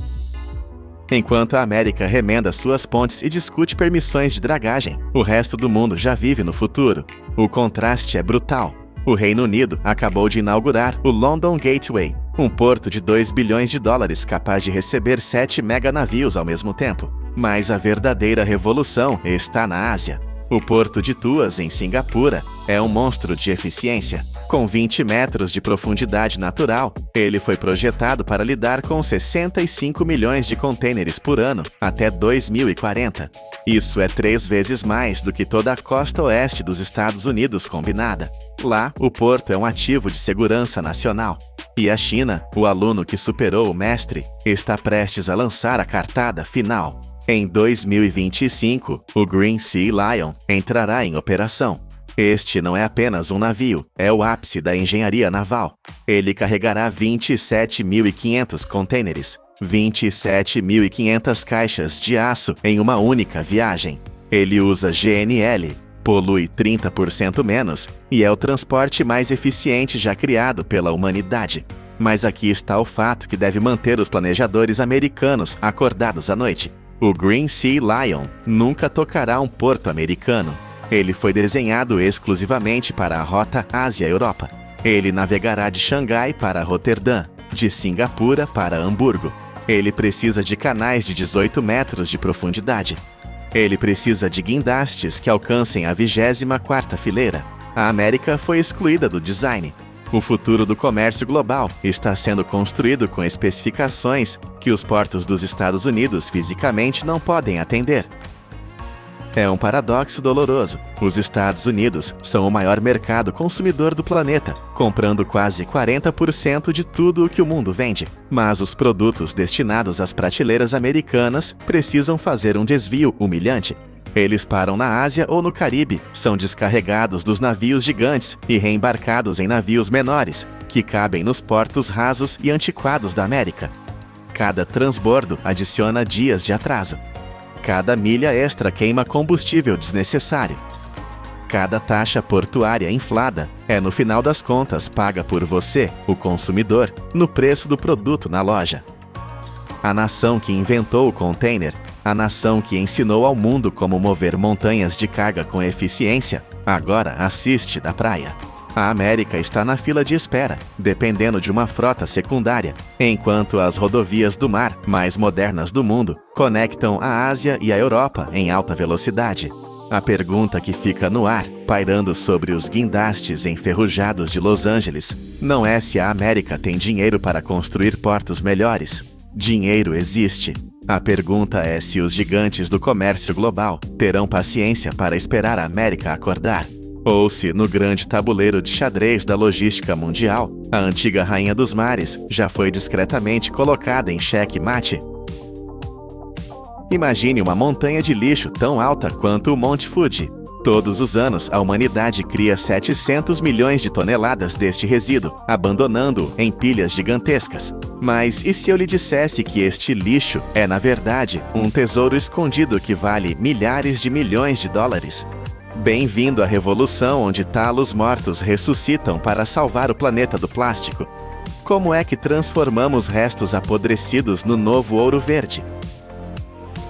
Enquanto a América remenda suas pontes e discute permissões de dragagem, o resto do mundo já vive no futuro. O contraste é brutal. O Reino Unido acabou de inaugurar o London Gateway, um porto de 2 bilhões de dólares capaz de receber 7 meganavios ao mesmo tempo. Mas a verdadeira revolução está na Ásia. O porto de Tuas, em Singapura, é um monstro de eficiência. Com 20 metros de profundidade natural, ele foi projetado para lidar com 65 milhões de contêineres por ano até 2040. Isso é 3 vezes mais do que toda a costa oeste dos Estados Unidos combinada. Lá, o porto é um ativo de segurança nacional. E a China, o aluno que superou o mestre, está prestes a lançar a cartada final. Em 2025, o Green Sea Lion entrará em operação. Este não é apenas um navio, é o ápice da engenharia naval. Ele carregará 27.500 contêineres, 27.500 caixas de aço em uma única viagem. Ele usa GNL, polui 30% menos e é o transporte mais eficiente já criado pela humanidade. Mas aqui está o fato que deve manter os planejadores americanos acordados à noite. O Green Sea Lion nunca tocará um porto americano. Ele foi desenhado exclusivamente para a rota Ásia-Europa. Ele navegará de Xangai para Roterdã, de Singapura para Hamburgo. Ele precisa de canais de 18 metros de profundidade. Ele precisa de guindastes que alcancem a 24ª fileira. A América foi excluída do design. O futuro do comércio global está sendo construído com especificações que os portos dos Estados Unidos fisicamente não podem atender. É um paradoxo doloroso. Os Estados Unidos são o maior mercado consumidor do planeta, comprando quase 40% de tudo o que o mundo vende. Mas os produtos destinados às prateleiras americanas precisam fazer um desvio humilhante. Eles param na Ásia ou no Caribe, são descarregados dos navios gigantes e reembarcados em navios menores, que cabem nos portos rasos e antiquados da América. Cada transbordo adiciona dias de atraso. Cada milha extra queima combustível desnecessário. Cada taxa portuária inflada é, no final das contas, paga por você, o consumidor, no preço do produto na loja. A nação que inventou o container, a nação que ensinou ao mundo como mover montanhas de carga com eficiência, agora assiste da praia. A América está na fila de espera, dependendo de uma frota secundária, enquanto as rodovias do mar mais modernas do mundo conectam a Ásia e a Europa em alta velocidade. A pergunta que fica no ar, pairando sobre os guindastes enferrujados de Los Angeles, não é se a América tem dinheiro para construir portos melhores. Dinheiro existe. A pergunta é se os gigantes do comércio global terão paciência para esperar a América acordar. Ou se, no grande tabuleiro de xadrez da logística mundial, a antiga rainha dos mares já foi discretamente colocada em xeque-mate. Imagine uma montanha de lixo tão alta quanto o Monte Fuji. Todos os anos, a humanidade cria 700 milhões de toneladas deste resíduo, abandonando-o em pilhas gigantescas. Mas e se eu lhe dissesse que este lixo é, na verdade, um tesouro escondido que vale milhares de milhões de dólares? Bem-vindo à revolução onde talos mortos ressuscitam para salvar o planeta do plástico. Como é que transformamos restos apodrecidos no novo ouro verde?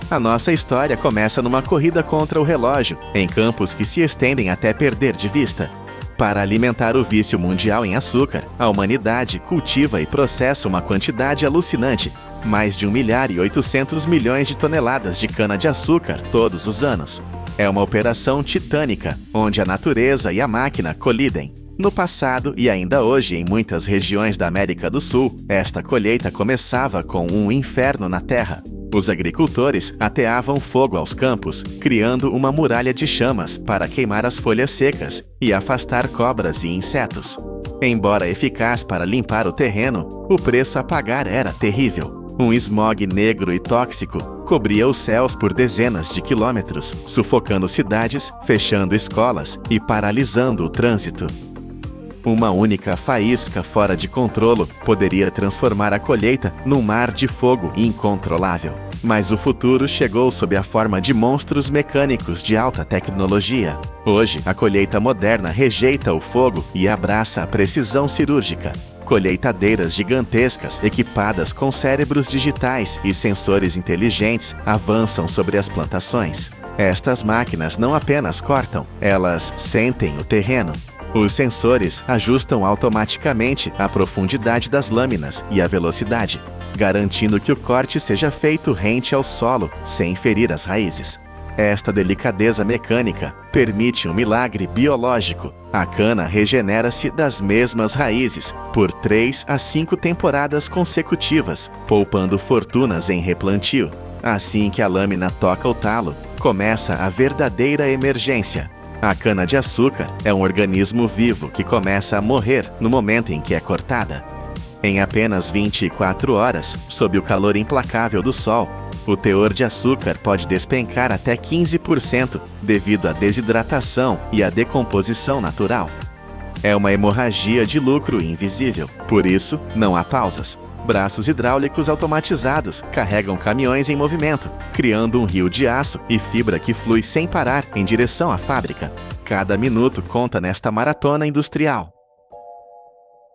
A nossa história começa numa corrida contra o relógio, em campos que se estendem até perder de vista. Para alimentar o vício mundial em açúcar, a humanidade cultiva e processa uma quantidade alucinante, mais de 1,8 milhões de toneladas de cana-de-açúcar todos os anos. É uma operação titânica, onde a natureza e a máquina colidem. No passado e ainda hoje em muitas regiões da América do Sul, esta colheita começava com um inferno na terra. Os agricultores ateavam fogo aos campos, criando uma muralha de chamas para queimar as folhas secas e afastar cobras e insetos. Embora eficaz para limpar o terreno, o preço a pagar era terrível. Um smog negro e tóxico cobria os céus por dezenas de quilômetros, sufocando cidades, fechando escolas e paralisando o trânsito. Uma única faísca fora de controle poderia transformar a colheita num mar de fogo incontrolável. Mas o futuro chegou sob a forma de monstros mecânicos de alta tecnologia. Hoje, a colheita moderna rejeita o fogo e abraça a precisão cirúrgica. Colheitadeiras gigantescas, equipadas com cérebros digitais e sensores inteligentes, avançam sobre as plantações. Estas máquinas não apenas cortam, elas sentem o terreno. Os sensores ajustam automaticamente a profundidade das lâminas e a velocidade, garantindo que o corte seja feito rente ao solo, sem ferir as raízes. Esta delicadeza mecânica permite um milagre biológico. A cana regenera-se das mesmas raízes por 3 a 5 temporadas consecutivas, poupando fortunas em replantio. Assim que a lâmina toca o talo, começa a verdadeira emergência. A cana-de-açúcar é um organismo vivo que começa a morrer no momento em que é cortada. Em apenas 24 horas, sob o calor implacável do sol, o teor de açúcar pode despencar até 15% devido à desidratação e à decomposição natural. É uma hemorragia de lucro invisível, por isso não há pausas. Braços hidráulicos automatizados carregam caminhões em movimento, criando um rio de aço e fibra que flui sem parar em direção à fábrica. Cada minuto conta nesta maratona industrial.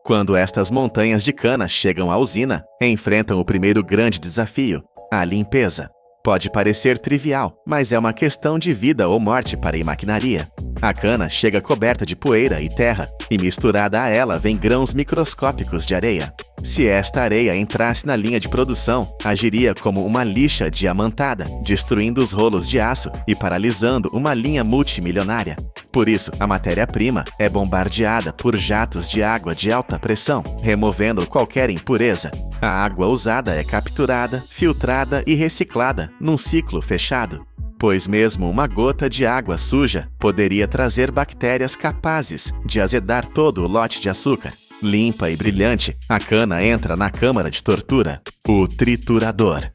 Quando estas montanhas de cana chegam à usina, enfrentam o primeiro grande desafio: a limpeza. Pode parecer trivial, mas é uma questão de vida ou morte para a maquinaria. A cana chega coberta de poeira e terra, e misturada a ela vem grãos microscópicos de areia. Se esta areia entrasse na linha de produção, agiria como uma lixa diamantada, destruindo os rolos de aço e paralisando uma linha multimilionária. Por isso, a matéria-prima é bombardeada por jatos de água de alta pressão, removendo qualquer impureza. A água usada é capturada, filtrada e reciclada num ciclo fechado, pois mesmo uma gota de água suja poderia trazer bactérias capazes de azedar todo o lote de açúcar. Limpa e brilhante, a cana entra na câmara de tortura, o triturador.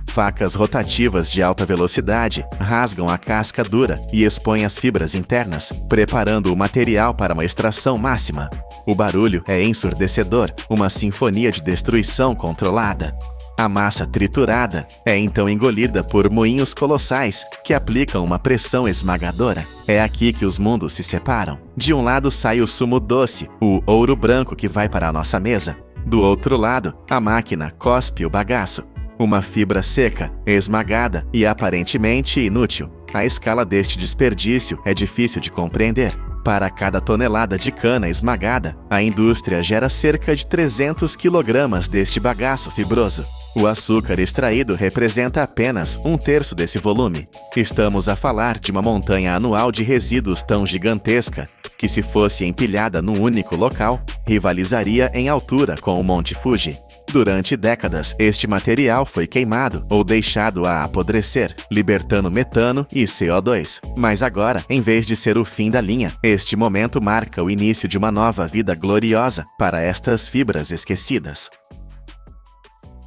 Facas rotativas de alta velocidade rasgam a casca dura e expõem as fibras internas, preparando o material para uma extração máxima. O barulho é ensurdecedor, uma sinfonia de destruição controlada. A massa triturada é então engolida por moinhos colossais que aplicam uma pressão esmagadora. É aqui que os mundos se separam. De um lado sai o sumo doce, o ouro branco que vai para a nossa mesa. Do outro lado, a máquina cospe o bagaço. Uma fibra seca, esmagada e aparentemente inútil. A escala deste desperdício é difícil de compreender. Para cada tonelada de cana esmagada, a indústria gera cerca de 300 kg deste bagaço fibroso. O açúcar extraído representa apenas 1/3 desse volume. Estamos a falar de uma montanha anual de resíduos tão gigantesca que, se fosse empilhada num único local, rivalizaria em altura com o Monte Fuji. Durante décadas, este material foi queimado ou deixado a apodrecer, libertando metano e CO2. Mas agora, em vez de ser o fim da linha, este momento marca o início de uma nova vida gloriosa para estas fibras esquecidas.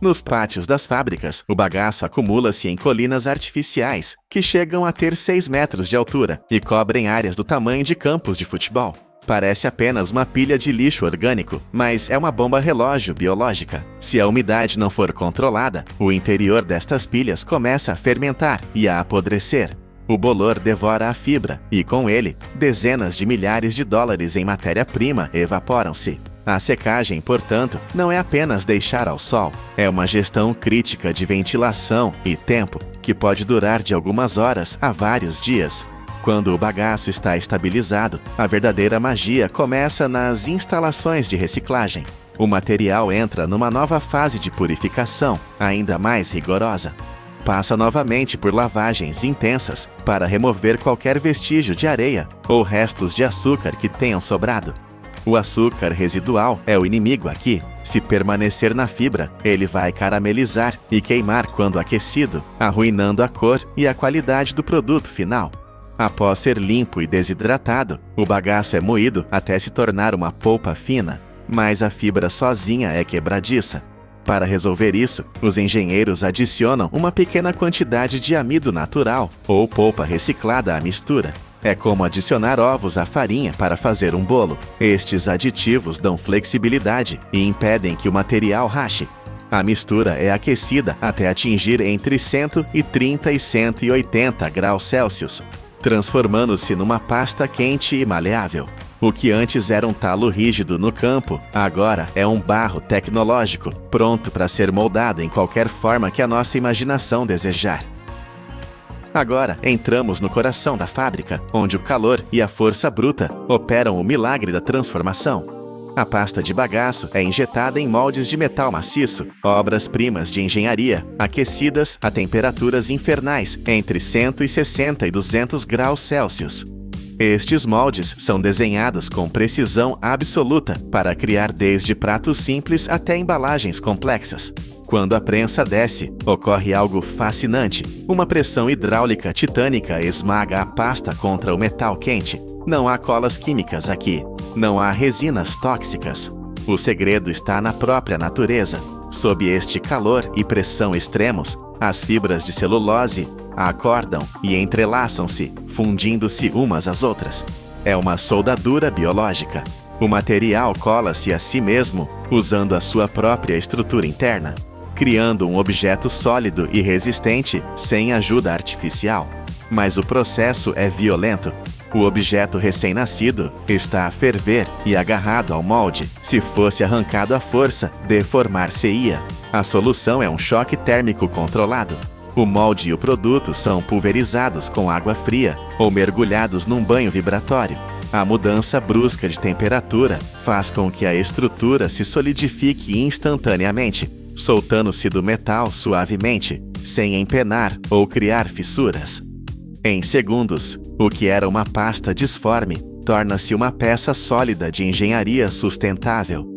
Nos pátios das fábricas, o bagaço acumula-se em colinas artificiais, que chegam a ter 6 metros de altura e cobrem áreas do tamanho de campos de futebol. Parece apenas uma pilha de lixo orgânico, mas é uma bomba relógio biológica. Se a umidade não for controlada, o interior destas pilhas começa a fermentar e a apodrecer. O bolor devora a fibra e, com ele, dezenas de milhares de dólares em matéria-prima evaporam-se. A secagem, portanto, não é apenas deixar ao sol, é uma gestão crítica de ventilação e tempo, que pode durar de algumas horas a vários dias. Quando o bagaço está estabilizado, a verdadeira magia começa nas instalações de reciclagem. O material entra numa nova fase de purificação, ainda mais rigorosa. Passa novamente por lavagens intensas para remover qualquer vestígio de areia ou restos de açúcar que tenham sobrado. O açúcar residual é o inimigo aqui. Se permanecer na fibra, ele vai caramelizar e queimar quando aquecido, arruinando a cor e a qualidade do produto final. Após ser limpo e desidratado, o bagaço é moído até se tornar uma polpa fina, mas a fibra sozinha é quebradiça. Para resolver isso, os engenheiros adicionam uma pequena quantidade de amido natural ou polpa reciclada à mistura. É como adicionar ovos à farinha para fazer um bolo. Estes aditivos dão flexibilidade e impedem que o material rache. A mistura é aquecida até atingir entre 130 e 180 graus Celsius, transformando-se numa pasta quente e maleável. O que antes era um talo rígido no campo, agora é um barro tecnológico, pronto para ser moldado em qualquer forma que a nossa imaginação desejar. Agora entramos no coração da fábrica, onde o calor e a força bruta operam o milagre da transformação. A pasta de bagaço é injetada em moldes de metal maciço, obras-primas de engenharia, aquecidas a temperaturas infernais, entre 160 e 200 graus Celsius. Estes moldes são desenhados com precisão absoluta para criar desde pratos simples até embalagens complexas. Quando a prensa desce, ocorre algo fascinante. Uma pressão hidráulica titânica esmaga a pasta contra o metal quente. Não há colas químicas aqui. Não há resinas tóxicas. O segredo está na própria natureza. Sob este calor e pressão extremos, as fibras de celulose acordam e entrelaçam-se, fundindo-se umas às outras. É uma soldadura biológica. O material cola-se a si mesmo, usando a sua própria estrutura interna, criando um objeto sólido e resistente sem ajuda artificial. Mas o processo é violento. O objeto recém-nascido está a ferver e agarrado ao molde. Se fosse arrancado à força, deformar-se-ia. A solução é um choque térmico controlado. O molde e o produto são pulverizados com água fria ou mergulhados num banho vibratório. A mudança brusca de temperatura faz com que a estrutura se solidifique instantaneamente, soltando-se do metal suavemente, sem empenar ou criar fissuras. Em segundos, o que era uma pasta disforme torna-se uma peça sólida de engenharia sustentável.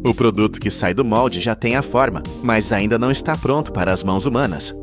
O produto que sai do molde já tem a forma, mas ainda não está pronto para as mãos humanas.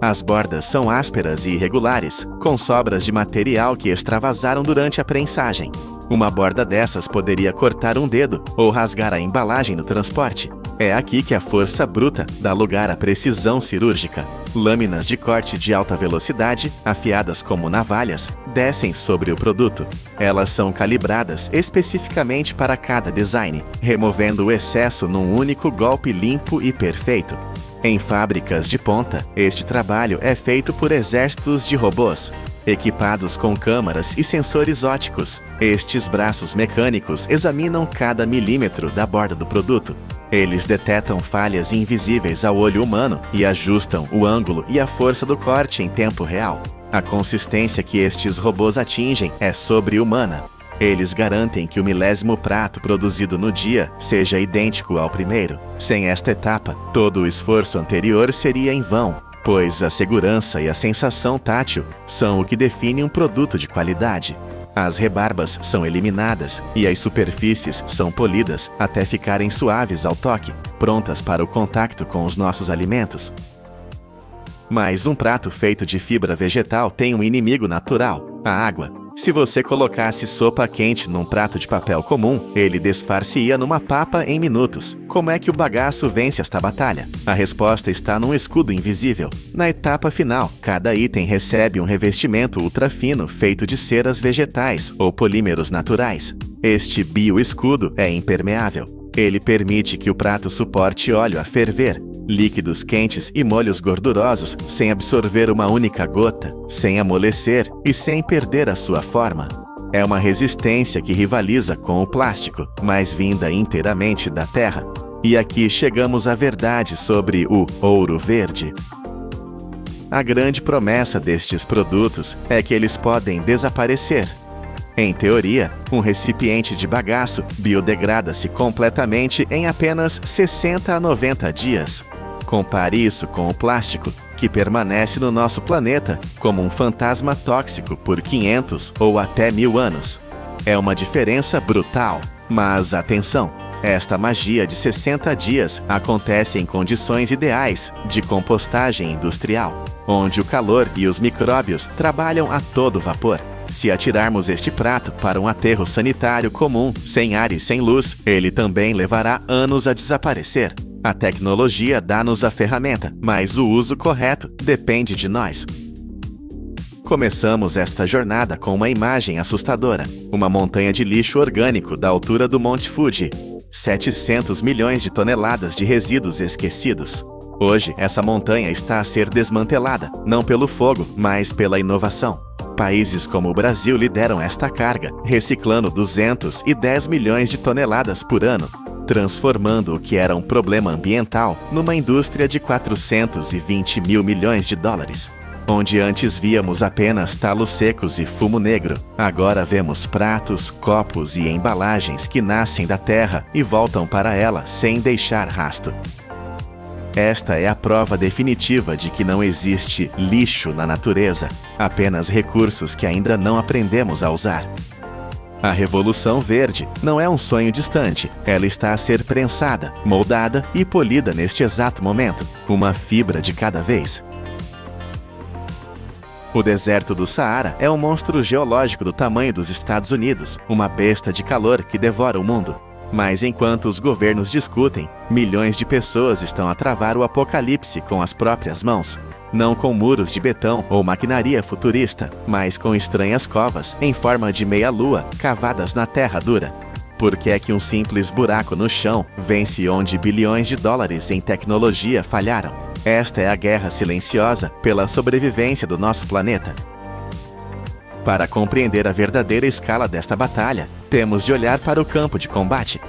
As bordas são ásperas e irregulares, com sobras de material que extravasaram durante a prensagem. Uma borda dessas poderia cortar um dedo ou rasgar a embalagem no transporte. É aqui que a força bruta dá lugar à precisão cirúrgica. Lâminas de corte de alta velocidade, afiadas como navalhas, descem sobre o produto. Elas são calibradas especificamente para cada design, removendo o excesso num único golpe limpo e perfeito. Em fábricas de ponta, este trabalho é feito por exércitos de robôs. Equipados com câmaras e sensores ópticos, estes braços mecânicos examinam cada milímetro da borda do produto. Eles detetam falhas invisíveis ao olho humano e ajustam o ângulo e a força do corte em tempo real. A consistência que estes robôs atingem é sobre-humana. Eles garantem que o milésimo prato produzido no dia seja idêntico ao primeiro. Sem esta etapa, todo o esforço anterior seria em vão, pois a segurança e a sensação tátil são o que definem um produto de qualidade. As rebarbas são eliminadas e as superfícies são polidas até ficarem suaves ao toque, prontas para o contato com os nossos alimentos. Mas um prato feito de fibra vegetal tem um inimigo natural, a água. Se você colocasse sopa quente num prato de papel comum, ele desfar-se-ia numa papa em minutos. Como é que o bagaço vence esta batalha? A resposta está num escudo invisível. Na etapa final, cada item recebe um revestimento ultrafino feito de ceras vegetais ou polímeros naturais. Este bioescudo é impermeável. Ele permite que o prato suporte óleo a ferver, líquidos quentes e molhos gordurosos sem absorver uma única gota, sem amolecer e sem perder a sua forma. É uma resistência que rivaliza com o plástico, mas vinda inteiramente da terra. E aqui chegamos à verdade sobre o ouro verde. A grande promessa destes produtos é que eles podem desaparecer. Em teoria, um recipiente de bagaço biodegrada-se completamente em apenas 60 a 90 dias. Compare isso com o plástico, que permanece no nosso planeta como um fantasma tóxico por 500 ou até 1000 anos. É uma diferença brutal, mas atenção! Esta magia de 60 dias acontece em condições ideais de compostagem industrial, onde o calor e os micróbios trabalham a todo vapor. Se atirarmos este prato para um aterro sanitário comum, sem ar e sem luz, ele também levará anos a desaparecer. A tecnologia dá-nos a ferramenta, mas o uso correto depende de nós. Começamos esta jornada com uma imagem assustadora. Uma montanha de lixo orgânico da altura do Monte Fuji. 700 milhões de toneladas de resíduos esquecidos. Hoje, essa montanha está a ser desmantelada, não pelo fogo, mas pela inovação. Países como o Brasil lideram esta carga, reciclando 210 milhões de toneladas por ano, transformando o que era um problema ambiental numa indústria de 420 mil milhões de dólares. Onde antes víamos apenas talos secos e fumo negro, agora vemos pratos, copos e embalagens que nascem da terra e voltam para ela sem deixar rasto. Esta é a prova definitiva de que não existe lixo na natureza, apenas recursos que ainda não aprendemos a usar. A Revolução Verde não é um sonho distante, ela está a ser prensada, moldada e polida neste exato momento, uma fibra de cada vez. O deserto do Saara é um monstro geológico do tamanho dos Estados Unidos, uma besta de calor que devora o mundo. Mas enquanto os governos discutem, milhões de pessoas estão a travar o apocalipse com as próprias mãos. Não com muros de betão ou maquinaria futurista, mas com estranhas covas em forma de meia-lua cavadas na terra dura. Por que é que um simples buraco no chão vence onde bilhões de dólares em tecnologia falharam? Esta é a guerra silenciosa pela sobrevivência do nosso planeta. Para compreender a verdadeira escala desta batalha, temos de olhar para o campo de combate.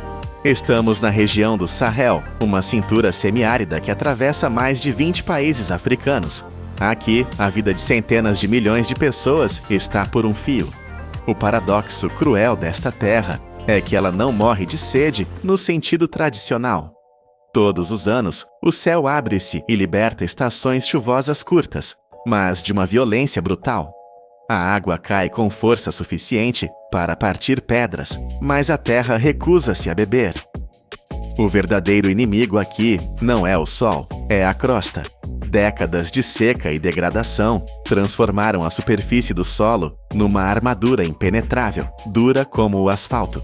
Estamos na região do Sahel, uma cintura semiárida que atravessa mais de 20 países africanos. Aqui, a vida de centenas de milhões de pessoas está por um fio. O paradoxo cruel desta terra é que ela não morre de sede no sentido tradicional. Todos os anos, o céu abre-se e liberta estações chuvosas curtas. mas de uma violência brutal. A água cai com força suficiente para partir pedras, mas a terra recusa-se a beber. O verdadeiro inimigo aqui não é o sol, é a crosta. Décadas de seca e degradação transformaram a superfície do solo numa armadura impenetrável, dura como o asfalto.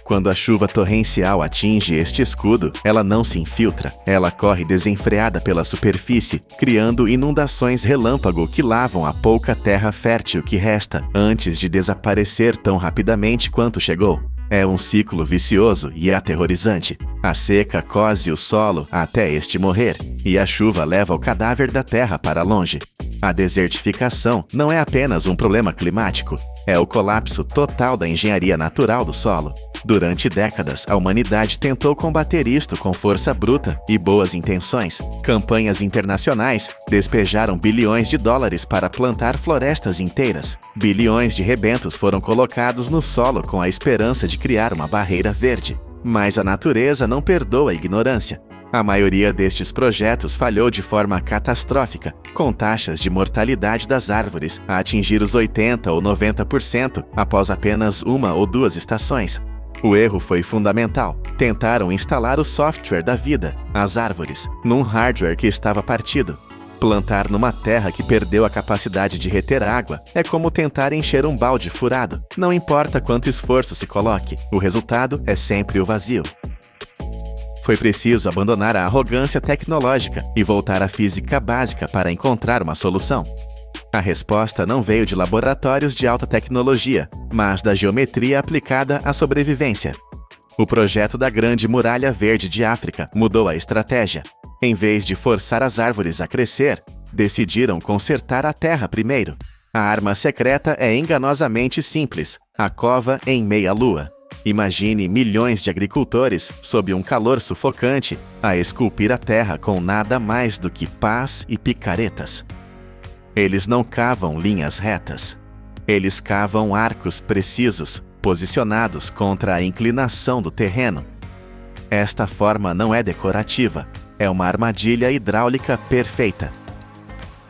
Quando a chuva torrencial atinge este escudo, ela não se infiltra. Ela corre desenfreada pela superfície, criando inundações relâmpago que lavam a pouca terra fértil que resta antes de desaparecer tão rapidamente quanto chegou. É um ciclo vicioso e aterrorizante. A seca cose o solo até este morrer, e a chuva leva o cadáver da terra para longe. A desertificação não é apenas um problema climático, é o colapso total da engenharia natural do solo. Durante décadas, a humanidade tentou combater isto com força bruta e boas intenções. Campanhas internacionais despejaram bilhões de dólares para plantar florestas inteiras. Bilhões de rebentos foram colocados no solo com a esperança de criar uma barreira verde. Mas a natureza não perdoa a ignorância. A maioria destes projetos falhou de forma catastrófica, com taxas de mortalidade das árvores a atingir os 80% ou 90% após apenas 1 ou 2 estações. O erro foi fundamental. Tentaram instalar o software da vida, as árvores, num hardware que estava partido. Plantar numa terra que perdeu a capacidade de reter água é como tentar encher um balde furado. Não importa quanto esforço se coloque, o resultado é sempre o vazio. Foi preciso abandonar a arrogância tecnológica e voltar à física básica para encontrar uma solução. A resposta não veio de laboratórios de alta tecnologia, mas da geometria aplicada à sobrevivência. O projeto da Grande Muralha Verde de África mudou a estratégia. Em vez de forçar as árvores a crescer, decidiram consertar a terra primeiro. A arma secreta é enganosamente simples: a cova em meia-lua. Imagine milhões de agricultores, sob um calor sufocante, a esculpir a terra com nada mais do que pás e picaretas. Eles não cavam linhas retas. Eles cavam arcos precisos, posicionados contra a inclinação do terreno. Esta forma não é decorativa, é uma armadilha hidráulica perfeita.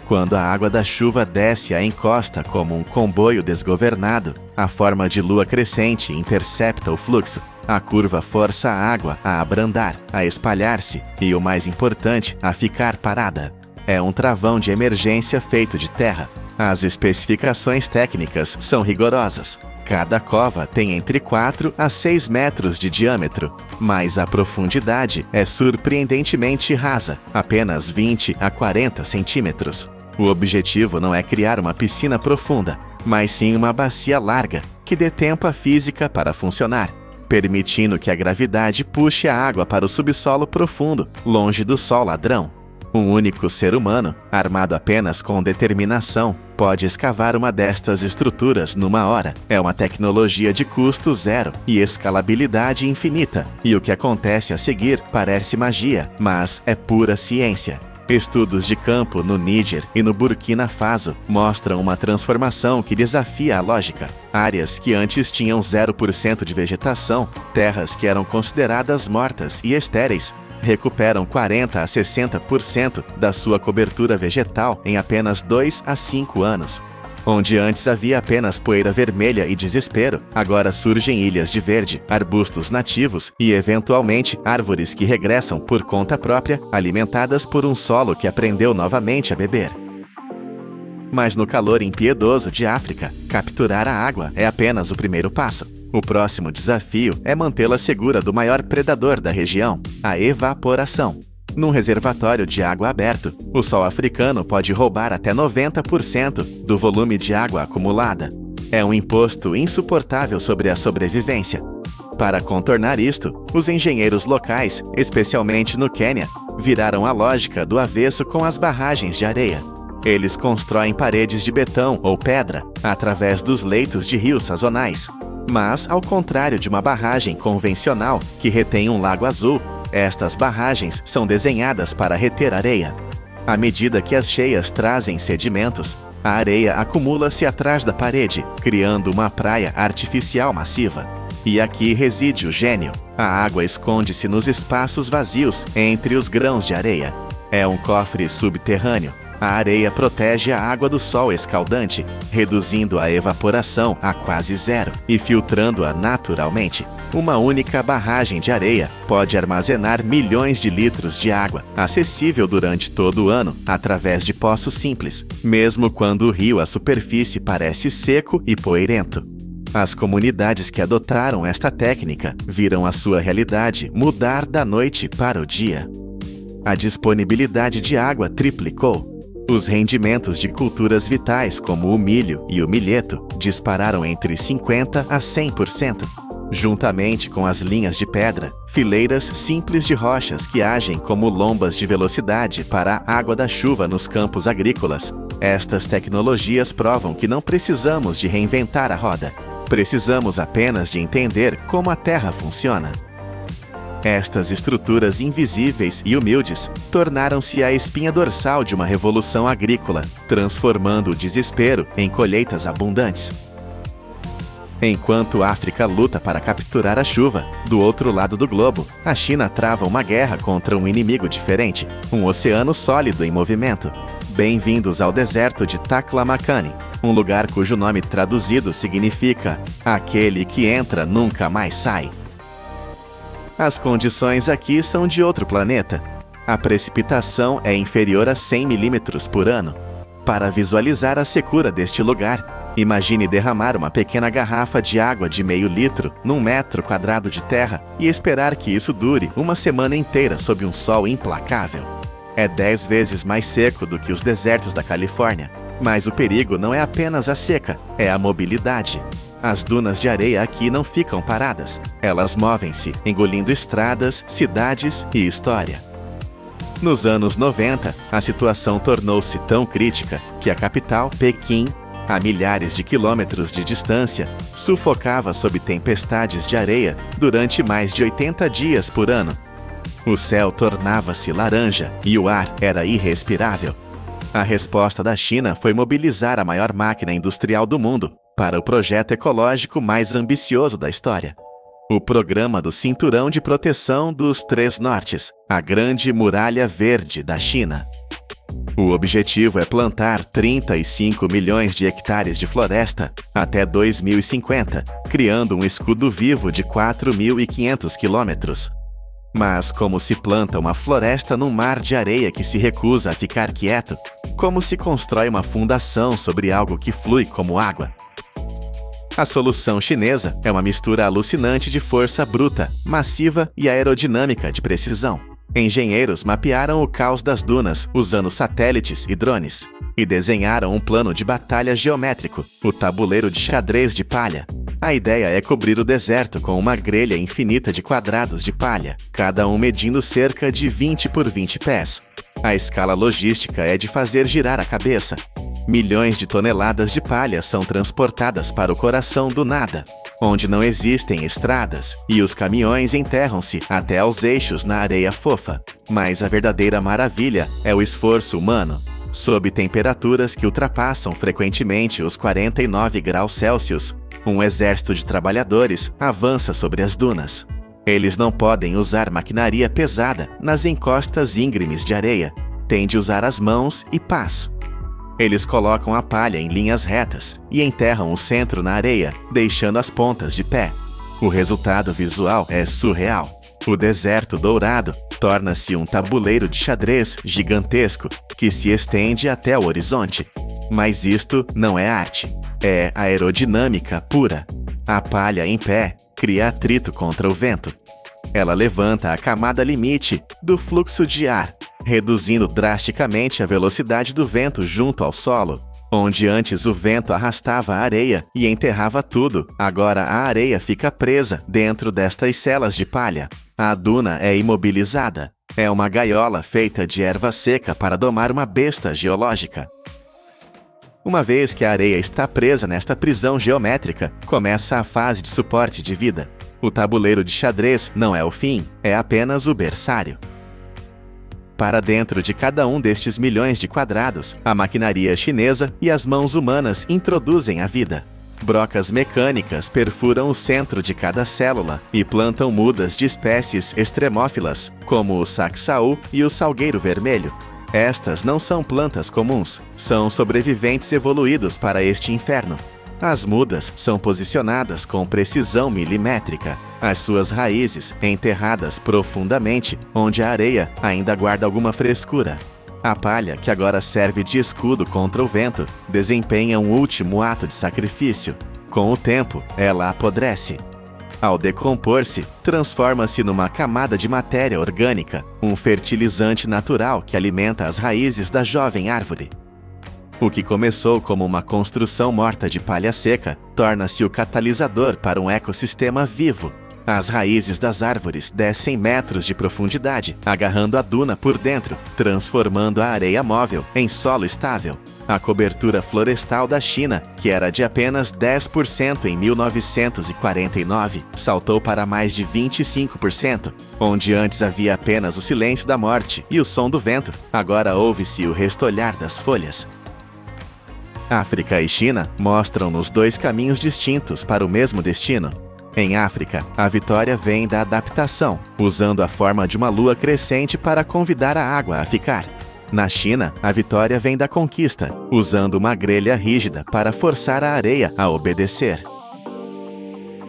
Quando a água da chuva desce a encosta como um comboio desgovernado, a forma de lua crescente intercepta o fluxo. A curva força a água a abrandar, a espalhar-se e, o mais importante, a ficar parada. É um travão de emergência feito de terra. As especificações técnicas são rigorosas. Cada cova tem entre 4 a 6 metros de diâmetro, mas a profundidade é surpreendentemente rasa, apenas 20 a 40 centímetros. O objetivo não é criar uma piscina profunda, mas sim uma bacia larga, que dê tempo à física para funcionar, permitindo que a gravidade puxe a água para o subsolo profundo, longe do sol ladrão. Um único ser humano, armado apenas com determinação, pode escavar uma destas estruturas numa hora. É uma tecnologia de custo zero e escalabilidade infinita. E o que acontece a seguir parece magia, mas é pura ciência. Estudos de campo no Níger e no Burkina Faso mostram uma transformação que desafia a lógica. Áreas que antes tinham 0% de vegetação, terras que eram consideradas mortas e estéreis, recuperam 40% a 60% da sua cobertura vegetal em apenas 2 a 5 anos. Onde antes havia apenas poeira vermelha e desespero, agora surgem ilhas de verde, arbustos nativos e, eventualmente, árvores que regressam por conta própria, alimentadas por um solo que aprendeu novamente a beber. Mas no calor impiedoso de África, capturar a água é apenas o primeiro passo. O próximo desafio é mantê-la segura do maior predador da região, a evaporação. Num reservatório de água aberto, o sol africano pode roubar até 90% do volume de água acumulada. É um imposto insuportável sobre a sobrevivência. Para contornar isto, os engenheiros locais, especialmente no Quênia, viraram a lógica do avesso com as barragens de areia. Eles constroem paredes de betão ou pedra através dos leitos de rios sazonais. Mas, ao contrário de uma barragem convencional que retém um lago azul, estas barragens são desenhadas para reter areia. À medida que as cheias trazem sedimentos, a areia acumula-se atrás da parede, criando uma praia artificial massiva. E aqui reside o gênio. A água esconde-se nos espaços vazios entre os grãos de areia. É um cofre subterrâneo. A areia protege a água do sol escaldante, reduzindo a evaporação a quase zero e filtrando-a naturalmente. Uma única barragem de areia pode armazenar milhões de litros de água, acessível durante todo o ano através de poços simples, mesmo quando o rio à superfície parece seco e poeirento. As comunidades que adotaram esta técnica viram a sua realidade mudar da noite para o dia. A disponibilidade de água triplicou. Os rendimentos de culturas vitais como o milho e o milheto dispararam entre 50% a 100%. Juntamente com as linhas de pedra, fileiras simples de rochas que agem como lombas de velocidade para a água da chuva nos campos agrícolas. Estas tecnologias provam que não precisamos de reinventar a roda. Precisamos apenas de entender como a Terra funciona. Estas estruturas invisíveis e humildes tornaram-se a espinha dorsal de uma revolução agrícola, transformando o desespero em colheitas abundantes. Enquanto a África luta para capturar a chuva, do outro lado do globo, a China trava uma guerra contra um inimigo diferente, um oceano sólido em movimento. Bem-vindos ao deserto de Taklamakan, um lugar cujo nome traduzido significa "aquele que entra nunca mais sai". As condições aqui são de outro planeta. A precipitação é inferior a 100 milímetros por ano. Para visualizar a secura deste lugar, imagine derramar uma pequena garrafa de água de meio litro num metro quadrado de terra e esperar que isso dure uma semana inteira sob um sol implacável. É 10 vezes mais seco do que os desertos da Califórnia, mas o perigo não é apenas a seca, é a mobilidade. As dunas de areia aqui não ficam paradas. Elas movem-se, engolindo estradas, cidades e história. Nos anos 90, a situação tornou-se tão crítica que a capital, Pequim, a milhares de quilômetros de distância, sufocava sob tempestades de areia durante mais de 80 dias por ano. O céu tornava-se laranja e o ar era irrespirável. A resposta da China foi mobilizar a maior máquina industrial do mundo para o projeto ecológico mais ambicioso da história. O Programa do Cinturão de Proteção dos Três Nortes, a Grande Muralha Verde da China. O objetivo é plantar 35 milhões de hectares de floresta até 2050, criando um escudo vivo de 4.500 quilômetros. Mas como se planta uma floresta num mar de areia que se recusa a ficar quieto? Como se constrói uma fundação sobre algo que flui como água? A solução chinesa é uma mistura alucinante de força bruta, massiva e aerodinâmica de precisão. Engenheiros mapearam o caos das dunas usando satélites e drones e desenharam um plano de batalha geométrico, o tabuleiro de xadrez de palha. A ideia é cobrir o deserto com uma grelha infinita de quadrados de palha, cada um medindo cerca de 20 por 20 pés. A escala logística é de fazer girar a cabeça. Milhões de toneladas de palha são transportadas para o coração do nada, onde não existem estradas, e os caminhões enterram-se até aos eixos na areia fofa. Mas a verdadeira maravilha é o esforço humano. Sob temperaturas que ultrapassam frequentemente os 49 graus Celsius, um exército de trabalhadores avança sobre as dunas. Eles não podem usar maquinaria pesada nas encostas íngremes de areia. Têm de usar as mãos e pás. Eles colocam a palha em linhas retas e enterram o centro na areia, deixando as pontas de pé. O resultado visual é surreal. O deserto dourado torna-se um tabuleiro de xadrez gigantesco que se estende até o horizonte. Mas isto não é arte, é aerodinâmica pura. A palha em pé cria atrito contra o vento. Ela levanta a camada limite do fluxo de ar, reduzindo drasticamente a velocidade do vento junto ao solo. Onde antes o vento arrastava a areia e enterrava tudo, agora a areia fica presa dentro destas celas de palha. A duna é imobilizada. É uma gaiola feita de erva seca para domar uma besta geológica. Uma vez que a areia está presa nesta prisão geométrica, começa a fase de suporte de vida. O tabuleiro de xadrez não é o fim, é apenas o berçário. Para dentro de cada um destes milhões de quadrados, a maquinaria chinesa e as mãos humanas introduzem a vida. Brocas mecânicas perfuram o centro de cada célula e plantam mudas de espécies extremófilas, como o saxaú e o salgueiro vermelho. Estas não são plantas comuns, são sobreviventes evoluídos para este inferno. As mudas são posicionadas com precisão milimétrica, as suas raízes enterradas profundamente, onde a areia ainda guarda alguma frescura. A palha, que agora serve de escudo contra o vento, desempenha um último ato de sacrifício. Com o tempo, ela apodrece. Ao decompor-se, transforma-se numa camada de matéria orgânica, um fertilizante natural que alimenta as raízes da jovem árvore. O que começou como uma construção morta de palha seca, torna-se o catalisador para um ecossistema vivo. As raízes das árvores descem metros de profundidade, agarrando a duna por dentro, transformando a areia móvel em solo estável. A cobertura florestal da China, que era de apenas 10% em 1949, saltou para mais de 25%. Onde antes havia apenas o silêncio da morte e o som do vento, agora ouve-se o restolhar das folhas. África e China mostram-nos dois caminhos distintos para o mesmo destino. Em África, a vitória vem da adaptação, usando a forma de uma lua crescente para convidar a água a ficar. Na China, a vitória vem da conquista, usando uma grelha rígida para forçar a areia a obedecer.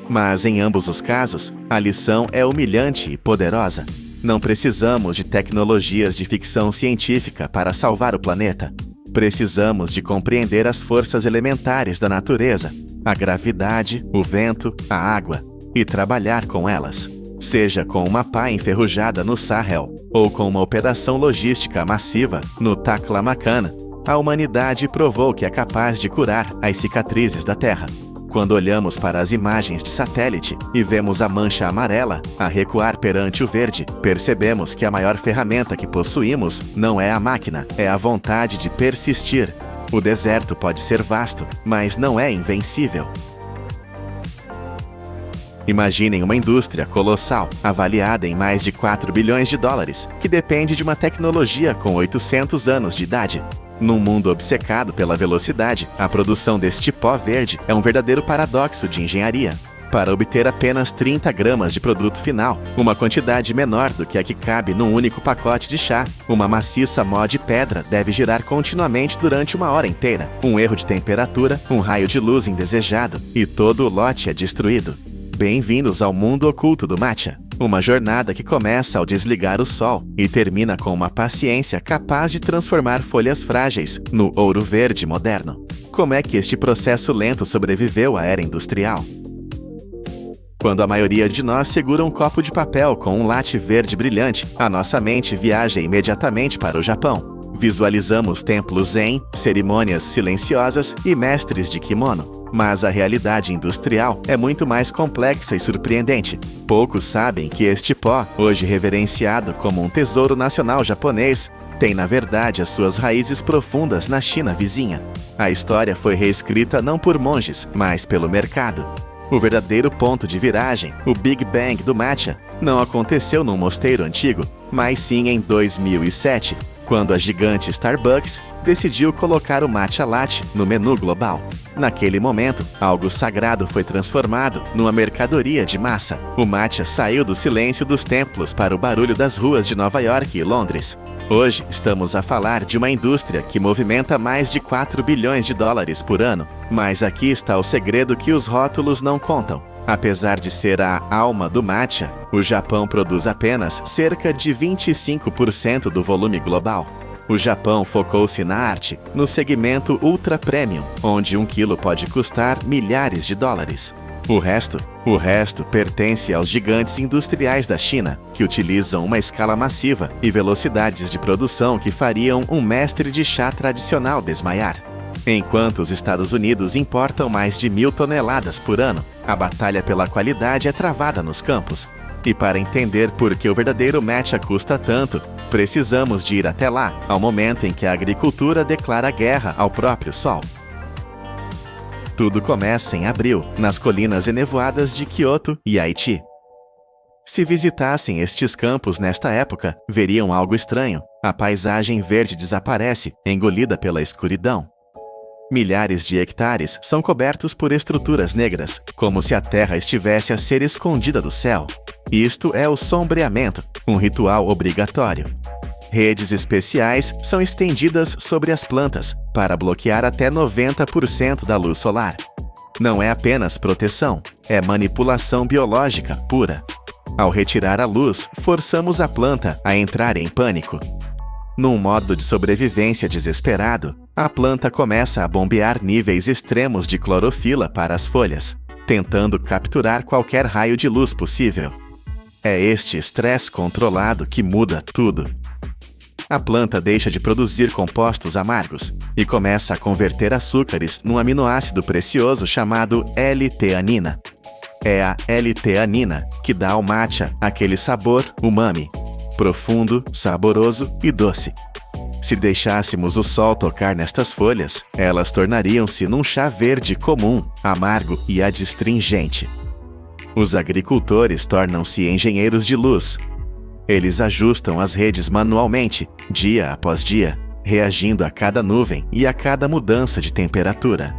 Mas em ambos os casos, a lição é humilhante e poderosa. Não precisamos de tecnologias de ficção científica para salvar o planeta. Precisamos de compreender as forças elementares da natureza, a gravidade, o vento, a água, e trabalhar com elas. Seja com uma pá enferrujada no Sahel, ou com uma operação logística massiva no Taklamakan, a humanidade provou que é capaz de curar as cicatrizes da Terra. Quando olhamos para as imagens de satélite e vemos a mancha amarela a recuar perante o verde, percebemos que a maior ferramenta que possuímos não é a máquina, é a vontade de persistir. O deserto pode ser vasto, mas não é invencível. Imaginem uma indústria colossal, avaliada em mais de 4 bilhões de dólares, que depende de uma tecnologia com 800 anos de idade. Num mundo obcecado pela velocidade, a produção deste pó verde é um verdadeiro paradoxo de engenharia. Para obter apenas 30 gramas de produto final, uma quantidade menor do que a que cabe num único pacote de chá, uma maciça mó de pedra deve girar continuamente durante 1 hora inteira. Um erro de temperatura, um raio de luz indesejado, e todo o lote é destruído. Bem-vindos ao mundo oculto do matcha. Uma jornada que começa ao desligar o sol e termina com uma paciência capaz de transformar folhas frágeis no ouro verde moderno. Como é que este processo lento sobreviveu à era industrial? Quando a maioria de nós segura um copo de papel com um latte verde brilhante, a nossa mente viaja imediatamente para o Japão. Visualizamos templos zen, cerimônias silenciosas e mestres de kimono. Mas a realidade industrial é muito mais complexa e surpreendente. Poucos sabem que este pó, hoje reverenciado como um tesouro nacional japonês, tem na verdade as suas raízes profundas na China vizinha. A história foi reescrita não por monges, mas pelo mercado. O verdadeiro ponto de viragem, o Big Bang do matcha, não aconteceu num mosteiro antigo, mas sim em 2007, quando a gigante Starbucks decidiu colocar o matcha latte no menu global. Naquele momento, algo sagrado foi transformado numa mercadoria de massa. O matcha saiu do silêncio dos templos para o barulho das ruas de Nova York e Londres. Hoje, estamos a falar de uma indústria que movimenta mais de 4 bilhões de dólares por ano. Mas aqui está o segredo que os rótulos não contam. Apesar de ser a alma do matcha, o Japão produz apenas cerca de 25% do volume global. O Japão focou-se na arte, no segmento ultra premium, onde 1 quilo pode custar milhares de dólares. O resto pertence aos gigantes industriais da China, que utilizam uma escala massiva e velocidades de produção que fariam um mestre de chá tradicional desmaiar. Enquanto os Estados Unidos importam mais de 1.000 toneladas por ano, a batalha pela qualidade é travada nos campos. E para entender por que o verdadeiro matcha custa tanto, precisamos de ir até lá, ao momento em que a agricultura declara guerra ao próprio sol. Tudo começa em abril, nas colinas enevoadas de Kyoto e Haiti. Se visitassem estes campos nesta época, veriam algo estranho. A paisagem verde desaparece, engolida pela escuridão. Milhares de hectares são cobertos por estruturas negras, como se a terra estivesse a ser escondida do céu. Isto é o sombreamento, um ritual obrigatório. Redes especiais são estendidas sobre as plantas para bloquear até 90% da luz solar. Não é apenas proteção, é manipulação biológica pura. Ao retirar a luz, forçamos a planta a entrar em pânico. Num modo de sobrevivência desesperado, a planta começa a bombear níveis extremos de clorofila para as folhas, tentando capturar qualquer raio de luz possível. É este estresse controlado que muda tudo. A planta deixa de produzir compostos amargos e começa a converter açúcares num aminoácido precioso chamado L-teanina. É a L-teanina que dá ao matcha aquele sabor umami, profundo, saboroso e doce. Se deixássemos o sol tocar nestas folhas, elas tornariam-se num chá verde comum, amargo e adstringente. Os agricultores tornam-se engenheiros de luz. Eles ajustam as redes manualmente, dia após dia, reagindo a cada nuvem e a cada mudança de temperatura.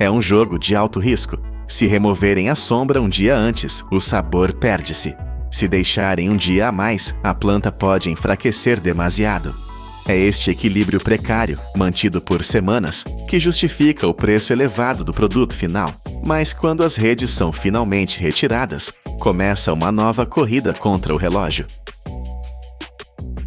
É um jogo de alto risco. Se removerem a sombra um dia antes, o sabor perde-se. Se deixarem um dia a mais, a planta pode enfraquecer demasiado. É este equilíbrio precário, mantido por semanas, que justifica o preço elevado do produto final. Mas quando as redes são finalmente retiradas, começa uma nova corrida contra o relógio.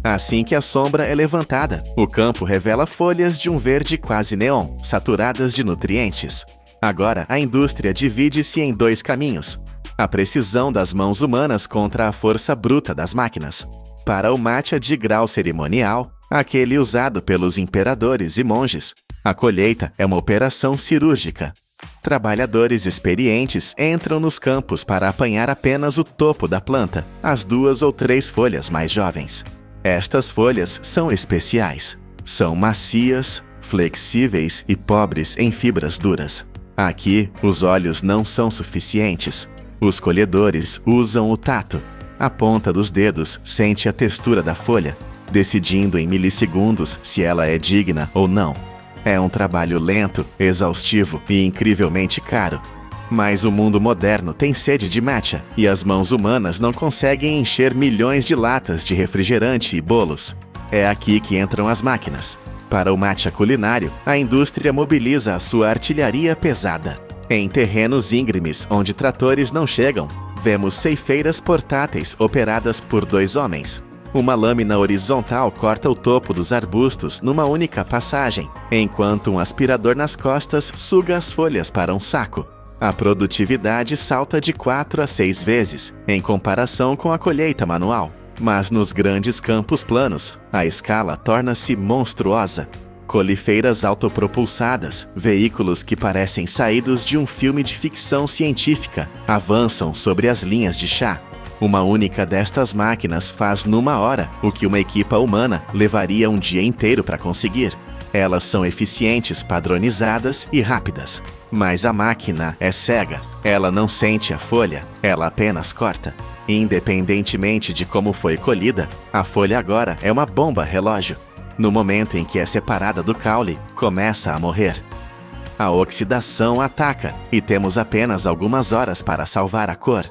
Assim que a sombra é levantada, o campo revela folhas de um verde quase neon, saturadas de nutrientes. Agora, a indústria divide-se em dois caminhos: a precisão das mãos humanas contra a força bruta das máquinas. Para o matcha de grau cerimonial, aquele usado pelos imperadores e monges, a colheita é uma operação cirúrgica. Trabalhadores experientes entram nos campos para apanhar apenas o topo da planta, as 2 ou 3 folhas mais jovens. Estas folhas são especiais. São macias, flexíveis e pobres em fibras duras. Aqui, os olhos não são suficientes. Os colhedores usam o tato. A ponta dos dedos sente a textura da folha, decidindo em milissegundos se ela é digna ou não. É um trabalho lento, exaustivo e incrivelmente caro. Mas o mundo moderno tem sede de matcha, e as mãos humanas não conseguem encher milhões de latas de refrigerante e bolos. É aqui que entram as máquinas. Para o matcha culinário, a indústria mobiliza a sua artilharia pesada. Em terrenos íngremes onde tratores não chegam, vemos ceifeiras portáteis operadas por 2 homens. Uma lâmina horizontal corta o topo dos arbustos numa única passagem, enquanto um aspirador nas costas suga as folhas para um saco. A produtividade salta de 4 a 6 vezes, em comparação com a colheita manual. Mas nos grandes campos planos, a escala torna-se monstruosa. Colifeiras autopropulsadas, veículos que parecem saídos de um filme de ficção científica, avançam sobre as linhas de chá. Uma única destas máquinas faz numa hora o que uma equipa humana levaria um dia inteiro para conseguir. Elas são eficientes, padronizadas e rápidas. Mas a máquina é cega. Ela não sente a folha, ela apenas corta. Independentemente de como foi colhida, a folha agora é uma bomba relógio. No momento em que é separada do caule, começa a morrer. A oxidação ataca e temos apenas algumas horas para salvar a cor.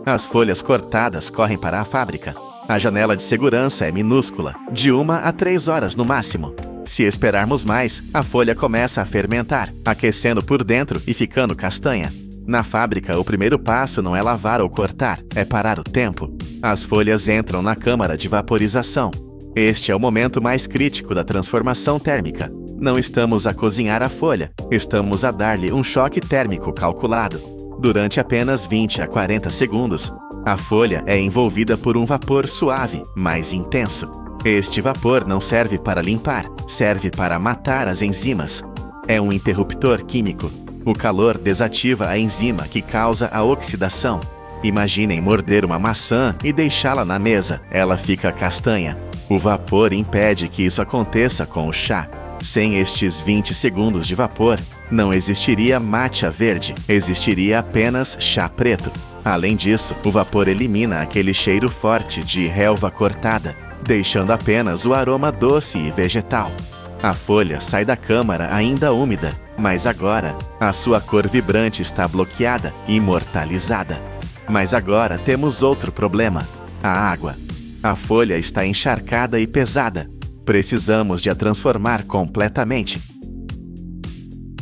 As folhas cortadas correm para a fábrica. A janela de segurança é minúscula, de 1 a 3 horas no máximo. Se esperarmos mais, a folha começa a fermentar, aquecendo por dentro e ficando castanha. Na fábrica, o primeiro passo não é lavar ou cortar, é parar o tempo. As folhas entram na câmara de vaporização. Este é o momento mais crítico da transformação térmica. Não estamos a cozinhar a folha, estamos a dar-lhe um choque térmico calculado. Durante apenas 20 a 40 segundos, a folha é envolvida por um vapor suave, mais intenso. Este vapor não serve para limpar, serve para matar as enzimas. É um interruptor químico. O calor desativa a enzima que causa a oxidação. Imaginem morder uma maçã e deixá-la na mesa, ela fica castanha. O vapor impede que isso aconteça com o chá. Sem estes 20 segundos de vapor, não existiria matcha verde, existiria apenas chá preto. Além disso, o vapor elimina aquele cheiro forte de relva cortada, deixando apenas o aroma doce e vegetal. A folha sai da câmara ainda úmida, mas agora a sua cor vibrante está bloqueada, imortalizada. Mas agora temos outro problema: a água. A folha está encharcada e pesada. Precisamos de a transformar completamente.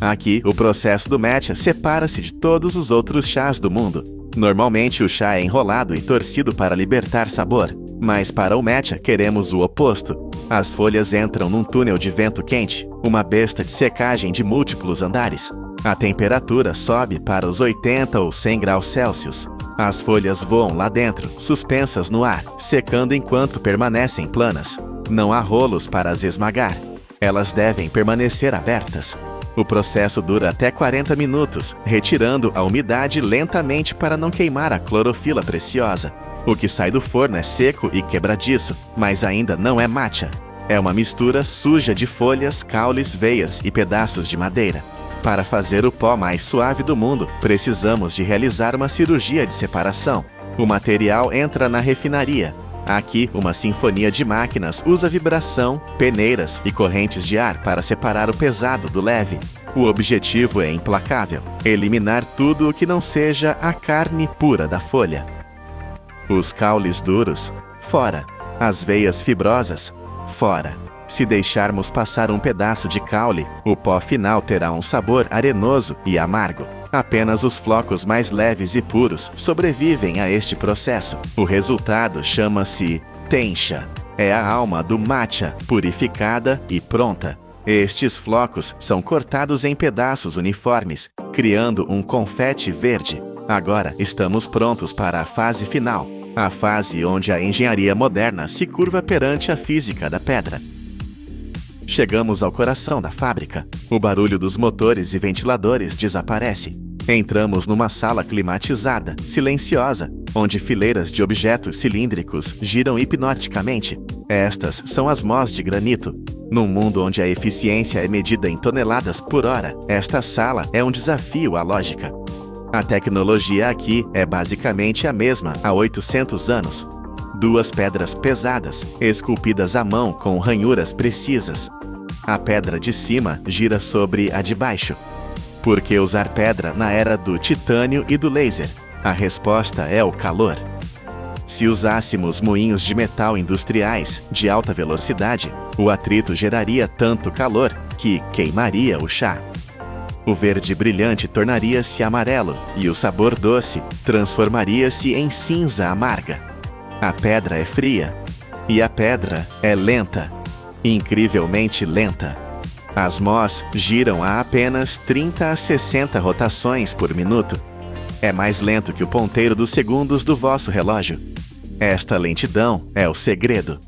Aqui, o processo do matcha separa-se de todos os outros chás do mundo. Normalmente, o chá é enrolado e torcido para libertar sabor, mas para o matcha queremos o oposto. As folhas entram num túnel de vento quente, uma besta de secagem de múltiplos andares. A temperatura sobe para os 80 ou 100 graus Celsius. As folhas voam lá dentro, suspensas no ar, secando enquanto permanecem planas. Não há rolos para as esmagar. Elas devem permanecer abertas. O processo dura até 40 minutos, retirando a umidade lentamente para não queimar a clorofila preciosa. O que sai do forno é seco e quebradiço, mas ainda não é matcha. É uma mistura suja de folhas, caules, veias e pedaços de madeira. Para fazer o pó mais suave do mundo, precisamos de realizar uma cirurgia de separação. O material entra na refinaria. Aqui, uma sinfonia de máquinas usa vibração, peneiras e correntes de ar para separar o pesado do leve. O objetivo é implacável: eliminar tudo o que não seja a carne pura da folha. Os caules duros, fora. As veias fibrosas, fora. Se deixarmos passar um pedaço de caule, o pó final terá um sabor arenoso e amargo. Apenas os flocos mais leves e puros sobrevivem a este processo. O resultado chama-se tencha. É a alma do matcha, purificada e pronta. Estes flocos são cortados em pedaços uniformes, criando um confete verde. Agora estamos prontos para a fase final, a fase onde a engenharia moderna se curva perante a física da pedra. Chegamos ao coração da fábrica. O barulho dos motores e ventiladores desaparece. Entramos numa sala climatizada, silenciosa, onde fileiras de objetos cilíndricos giram hipnoticamente. Estas são as mós de granito. Num mundo onde a eficiência é medida em toneladas por hora, esta sala é um desafio à lógica. A tecnologia aqui é basicamente a mesma há 800 anos. 2 pedras pesadas, esculpidas à mão com ranhuras precisas. A pedra de cima gira sobre a de baixo. Por que usar pedra na era do titânio e do laser? A resposta é o calor. Se usássemos moinhos de metal industriais de alta velocidade, o atrito geraria tanto calor que queimaria o chá. O verde brilhante tornaria-se amarelo e o sabor doce transformaria-se em cinza amarga. A pedra é fria e a pedra é lenta, incrivelmente lenta. As mós giram a apenas 30 a 60 rotações por minuto. É mais lento que o ponteiro dos segundos do vosso relógio. Esta lentidão é o segredo.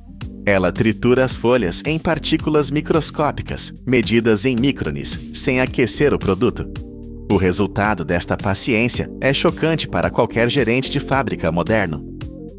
Ela tritura as folhas em partículas microscópicas, medidas em micrones, sem aquecer o produto. O resultado desta paciência é chocante para qualquer gerente de fábrica moderno.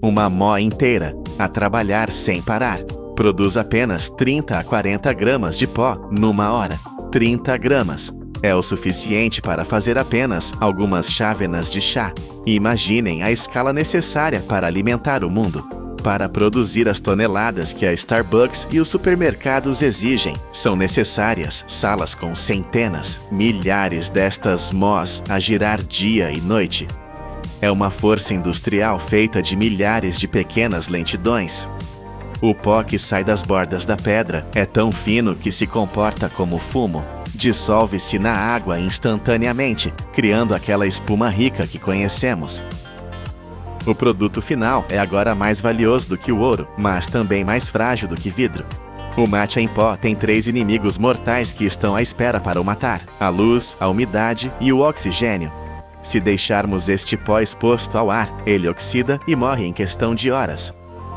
Uma mó inteira, a trabalhar sem parar, produz apenas 30 a 40 gramas de pó numa hora. 30 gramas. É o suficiente para fazer apenas algumas chávenas de chá. E imaginem a escala necessária para alimentar o mundo. Para produzir as toneladas que a Starbucks e os supermercados exigem, são necessárias salas com centenas, milhares destas mós a girar dia e noite. É uma força industrial feita de milhares de pequenas lentidões. O pó que sai das bordas da pedra é tão fino que se comporta como fumo. Dissolve-se na água instantaneamente, criando aquela espuma rica que conhecemos. O produto final é agora mais valioso do que o ouro, mas também mais frágil do que vidro. O matcha em pó tem 3 inimigos mortais que estão à espera para o matar: a luz, a umidade e o oxigênio. Se deixarmos este pó exposto ao ar, ele oxida e morre em questão de horas.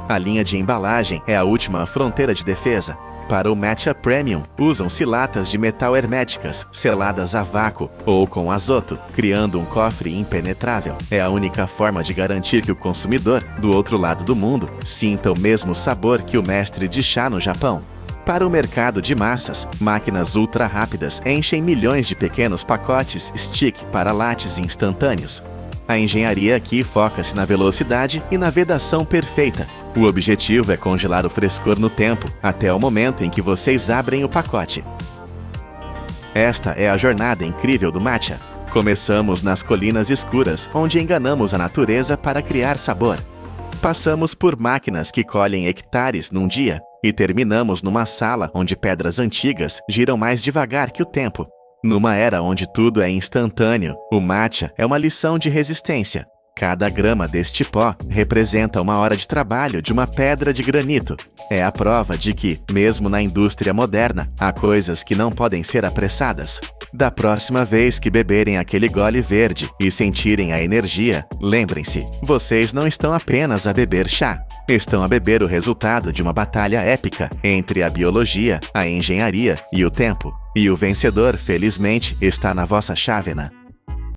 A linha de embalagem é a última fronteira de defesa. Para o matcha premium, usam-se latas de metal herméticas, seladas a vácuo ou com azoto, criando um cofre impenetrável. É a única forma de garantir que o consumidor, do outro lado do mundo, sinta o mesmo sabor que o mestre de chá no Japão. Para o mercado de massas, máquinas ultra rápidas enchem milhões de pequenos pacotes stick para lattes instantâneos. A engenharia aqui foca-se na velocidade e na vedação perfeita. O objetivo é congelar o frescor no tempo, até o momento em que vocês abrem o pacote. Esta é a jornada incrível do matcha. Começamos nas colinas escuras, onde enganamos a natureza para criar sabor. Passamos por máquinas que colhem hectares num dia e terminamos numa sala onde pedras antigas giram mais devagar que o tempo. Numa era onde tudo é instantâneo, o matcha é uma lição de resistência. Cada grama deste pó representa uma hora de trabalho de uma pedra de granito. É a prova de que, mesmo na indústria moderna, há coisas que não podem ser apressadas. Da próxima vez que beberem aquele gole verde e sentirem a energia, lembrem-se, vocês não estão apenas a beber chá. Estão a beber o resultado de uma batalha épica entre a biologia, a engenharia e o tempo. E o vencedor, felizmente, está na vossa chávena.